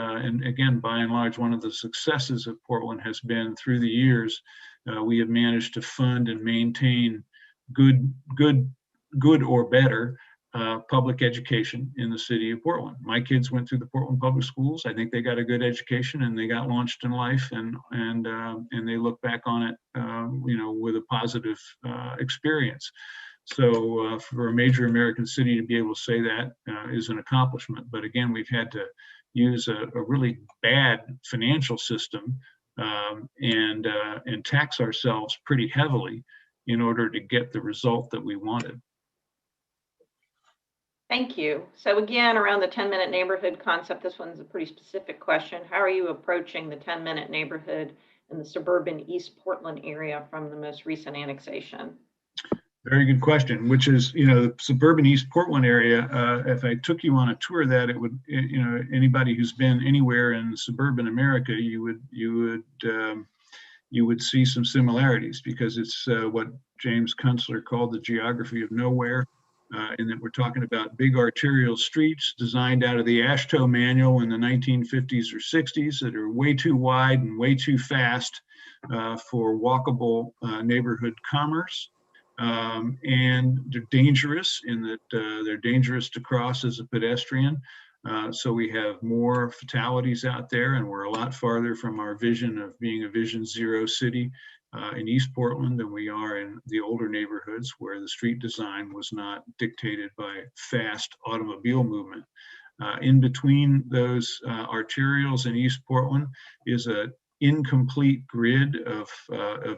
again, by and large, one of the successes of Portland has been through the years, we have managed to fund and maintain good or better public education in the city of Portland. My kids went through the Portland public schools. I think they got a good education and they got launched in life, and they look back on it, with a positive experience. So for a major American city to be able to say that is an accomplishment. But again, we've had to use a really bad financial system and tax ourselves pretty heavily in order to get the result that we wanted. Thank you. So again, around the 10-minute neighborhood concept, this one's a pretty specific question. How are you approaching the 10-minute neighborhood in the suburban East Portland area from the most recent annexation? Very good question, which is, the suburban East Portland area. If I took you on a tour of that, it would, anybody who's been anywhere in suburban America, you would see some similarities, because it's what James Kunstler called the geography of nowhere. In that we're talking about big arterial streets designed out of the AASHTO manual in the 1950s or 60s that are way too wide and way too fast for walkable neighborhood commerce. And they're dangerous in that they're dangerous to cross as a pedestrian. So we have more fatalities out there, and we're a lot farther from our vision of being a Vision Zero city in East Portland than we are in the older neighborhoods where the street design was not dictated by fast automobile movement. In between those arterials in East Portland is a incomplete grid of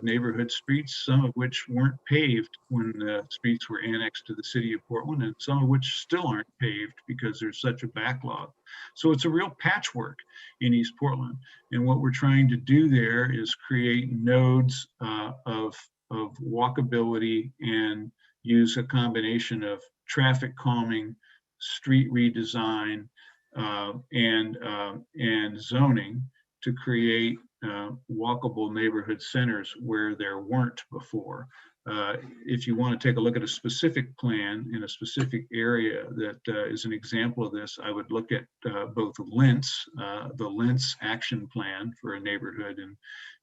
neighborhood streets, some of which weren't paved when the streets were annexed to the city of Portland, and some of which still aren't paved because there's such a backlog. So it's a real patchwork in East Portland. And what we're trying to do there is create nodes of walkability and use a combination of traffic calming, street redesign, and zoning to create walkable neighborhood centers where there weren't before. If you want to take a look at a specific plan in a specific area that is an example of this, I would look at both the Lentz action plan for a neighborhood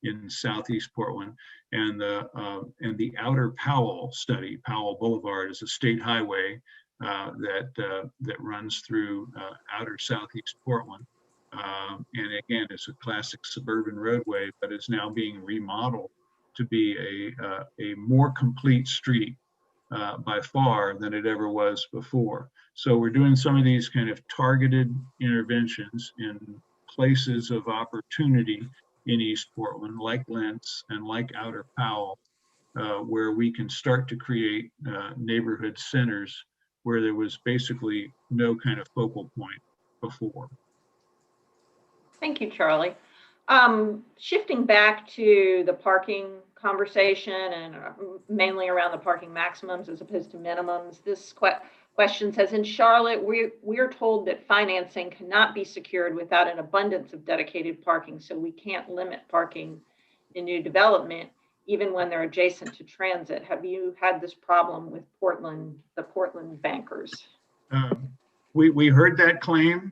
in Southeast Portland, and the Outer Powell study. Powell Boulevard is a state highway that runs through outer Southeast Portland. And again, it's a classic suburban roadway, but it's now being remodeled to be a more complete street by far than it ever was before. So we're doing some of these kind of targeted interventions in places of opportunity in East Portland, like Lentz and like Outer Powell, where we can start to create neighborhood centers where there was basically no kind of focal point before. Thank you, Charlie. Shifting back to the parking conversation and mainly around the parking maximums as opposed to minimums, this question says, in Charlotte, we're told that financing cannot be secured without an abundance of dedicated parking, so we can't limit parking in new development, even when they're adjacent to transit. Have you had this problem with the Portland bankers? We heard that claim,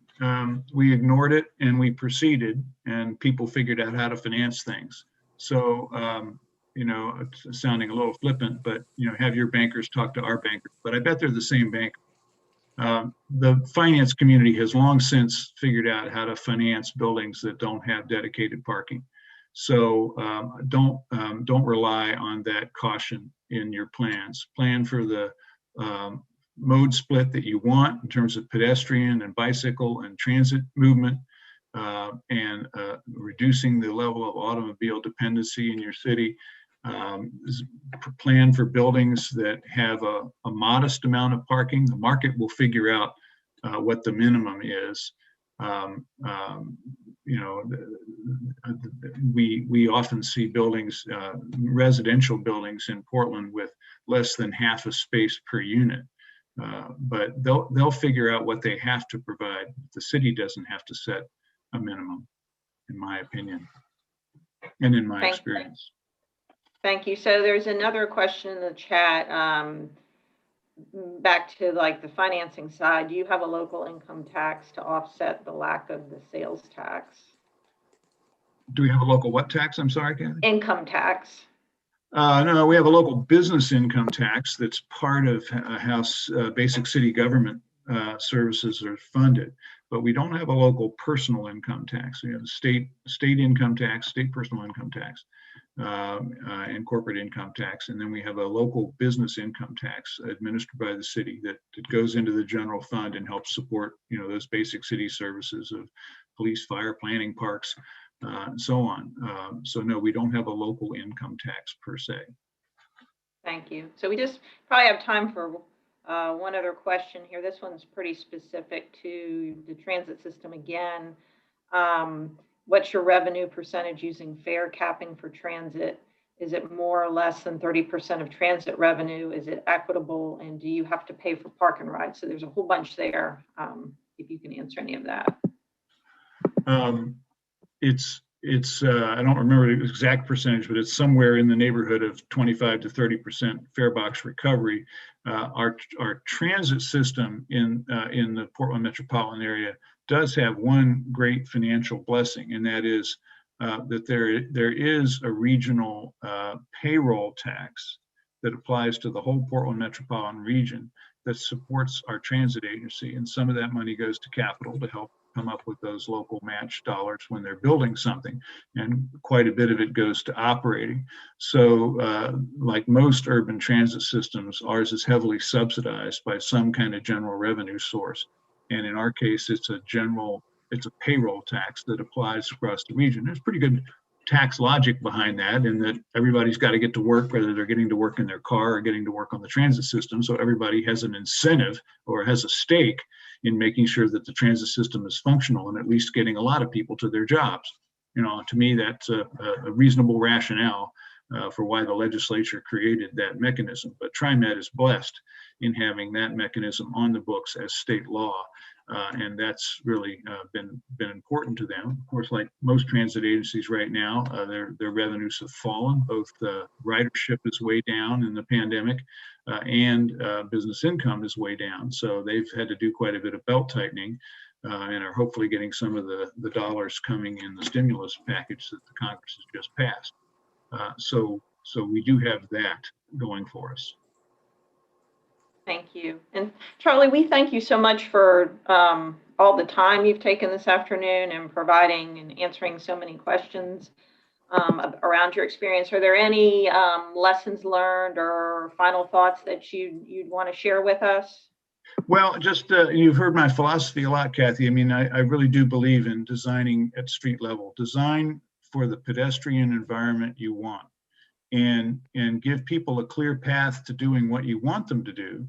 we ignored it, and we proceeded, and people figured out how to finance things. So, it's sounding a little flippant, but, have your bankers talk to our bankers, but I bet they're the same bank. The finance community has long since figured out how to finance buildings that don't have dedicated parking. So don't rely on that caution in your plans. Plan for the mode split that you want in terms of pedestrian and bicycle and transit movement, and reducing the level of automobile dependency in your city. Plan for buildings that have a modest amount of parking. The market will figure out what the minimum is. We often see buildings, residential buildings in Portland with less than half a space per unit. But they'll figure out what they have to provide. The city doesn't have to set a minimum, in my opinion, and in my experience. Thank you. So there's another question in the chat. Back to like the financing side, do you have a local income tax to offset the lack of the sales tax? Do we have a local what tax? I'm sorry, Kathy? Income tax. No, we have a local business income tax that's part of how basic city government services are funded, but we don't have a local personal income tax. We have a state income tax, state personal income tax, and corporate income tax, and then we have a local business income tax administered by the city that goes into the general fund and helps support, those basic city services of police, fire, planning, parks, and so on. So no, we don't have a local income tax per se. Thank you. So we just probably have time for one other question here. This one's pretty specific to the transit system again. What's your revenue percentage using fare capping for transit? Is it more or less than 30% of transit revenue? Is it equitable? And do you have to pay for park and ride? So there's a whole bunch there. If you can answer any of that. I don't remember the exact percentage, but it's somewhere in the neighborhood of 25 to 30% fare box recovery. Our transit system in the Portland metropolitan area does have one great financial blessing, and that is that there is a regional payroll tax that applies to the whole Portland metropolitan region that supports our transit agency, and some of that money goes to capital to help come up with those local match dollars when they're building something, and quite a bit of it goes to operating. So like most urban transit systems, ours is heavily subsidized by some kind of general revenue source, and in our case it's a payroll tax that applies across the region. There's pretty good tax logic behind that, in that everybody's got to get to work, whether they're getting to work in their car or getting to work on the transit system. So everybody has an incentive or has a stake in making sure that the transit system is functional and at least getting a lot of people to their jobs. To me, that's a reasonable rationale for why the legislature created that mechanism. But TriMet is blessed in having that mechanism on the books as state law. And that's really been important to them. Of course, like most transit agencies right now, their revenues have fallen. Both ridership is way down in the pandemic, and business income is way down. So they've had to do quite a bit of belt tightening, and are hopefully getting some of the dollars coming in the stimulus package that the Congress has just passed. So we do have that going for us. Thank you. And Charlie, we thank you so much for all the time you've taken this afternoon and providing and answering so many questions around your experience. Are there any lessons learned or final thoughts that you'd want to share with us? Well, just you've heard my philosophy a lot, Kathy. I mean, I really do believe in designing at street level. Design for the pedestrian environment you want, and give people a clear path to doing what you want them to do.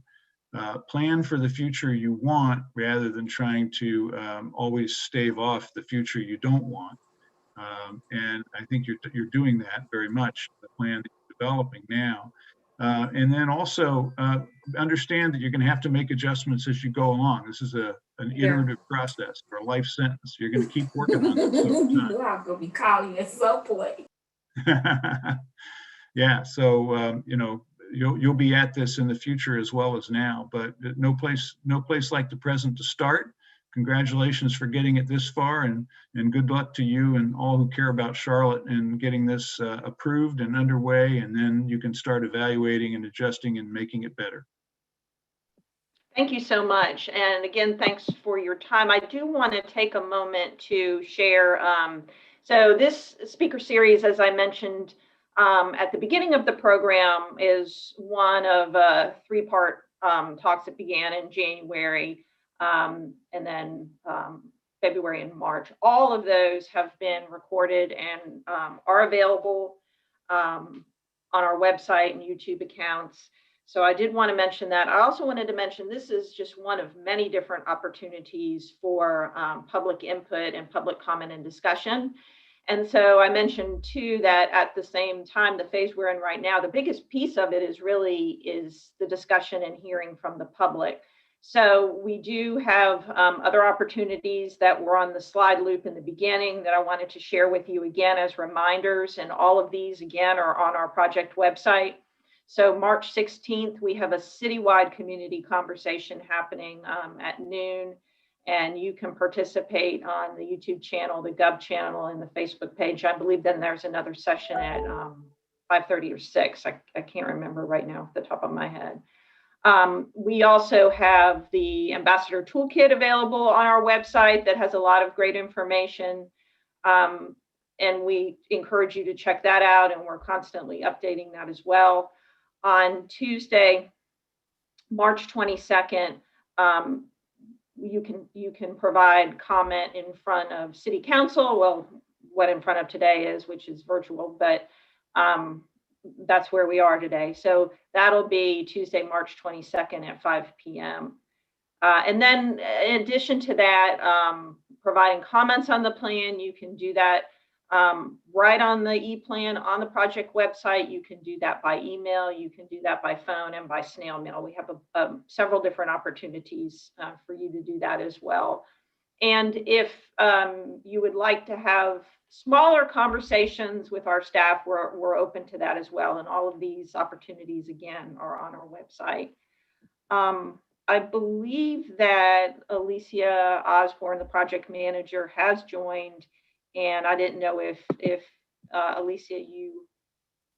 Plan for the future you want rather than trying to always stave off the future you don't want. And I think you're doing that very much, the plan that you're developing now. And then also understand that you're going to have to make adjustments as you go along. This is an iterative process or a life sentence. You're going to keep working on this over time. I'm going to be calling at some point. Yeah, so you'll be at this in the future as well as now, but no place like the present to start. Congratulations for getting it this far, and good luck to you and all who care about Charlotte and getting this approved and underway, and then you can start evaluating and adjusting and making it better. Thank you so much. And again, thanks for your time. I do want to take a moment to share. So this speaker series, as I mentioned at the beginning of the program, is one of three-part talks that began in January and then February and March. All of those have been recorded and are available on our website and YouTube accounts. So I did want to mention that. I also wanted to mention this is just one of many different opportunities for public input and public comment and discussion. And so I mentioned too that at the same time, the phase we're in right now, the biggest piece of it is the discussion and hearing from the public. So we do have other opportunities that were on the slide loop in the beginning that I wanted to share with you again as reminders. And all of these again are on our project website. So March 16th, we have a citywide community conversation happening at noon. And you can participate on the YouTube channel, the Gov channel, and the Facebook page. I believe then there's another session at 5:30 or 6. I can't remember right now off the top of my head. We also have the Ambassador Toolkit available on our website that has a lot of great information. And we encourage you to check that out, and we're constantly updating that as well. On Tuesday, March 22nd, you can provide comment in front of City Council. Well, what in front of today is, which is virtual, but that's where we are today. So that'll be Tuesday, March 22nd at 5 p.m. And then in addition to that, providing comments on the plan, you can do that right on the e-plan on the project website. You can do that by email, you can do that by phone, and by snail mail. We have several different opportunities for you to do that as well. And if you would like to have smaller conversations with our staff, we're open to that as well. And all of these opportunities, again, are on our website. I believe that Alicia Osborne, the project manager, has joined. And I didn't know if Alicia, you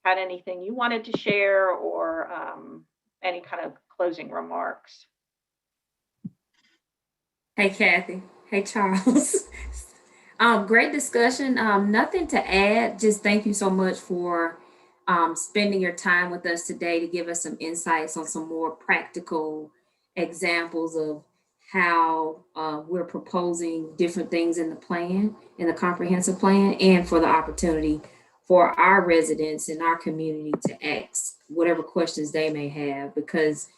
had anything you wanted to share, or any kind of closing remarks. Hey, Kathy. Hey, Charles. Great discussion. Nothing to add. Just thank you so much for spending your time with us today to give us some insights on some more practical examples of how we're proposing different things in the plan, in the comprehensive plan, and for the opportunity for our residents in our community to ask whatever questions they may have, because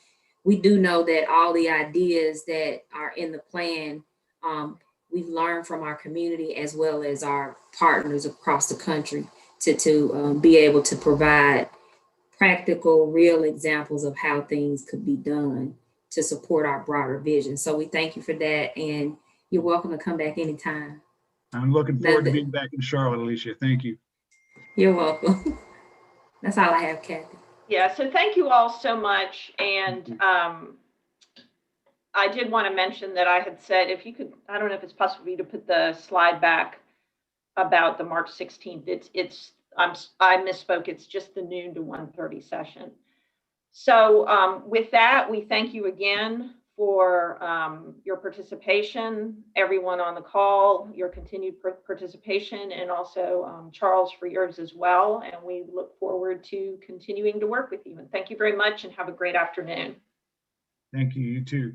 we do know that all the ideas that are in the plan, we've learned from our community as well as our partners across the country to be able to provide practical, real examples of how things could be done to support our broader vision. So we thank you for that, and you're welcome to come back anytime. I'm looking forward to being back in Charlotte, Alicia. Thank you. You're welcome. That's all I have, Kathy. Yeah, so thank you all so much. And I did want to mention that I had said, if you could, I don't know if it's possible for you to put the slide back about the March 16th. I misspoke. It's just the noon to 1:30 session. So with that, we thank you again for your participation, everyone on the call, your continued participation, and also Charles for yours as well. And we look forward to continuing to work with you. And thank you very much, and have a great afternoon. Thank you. You too.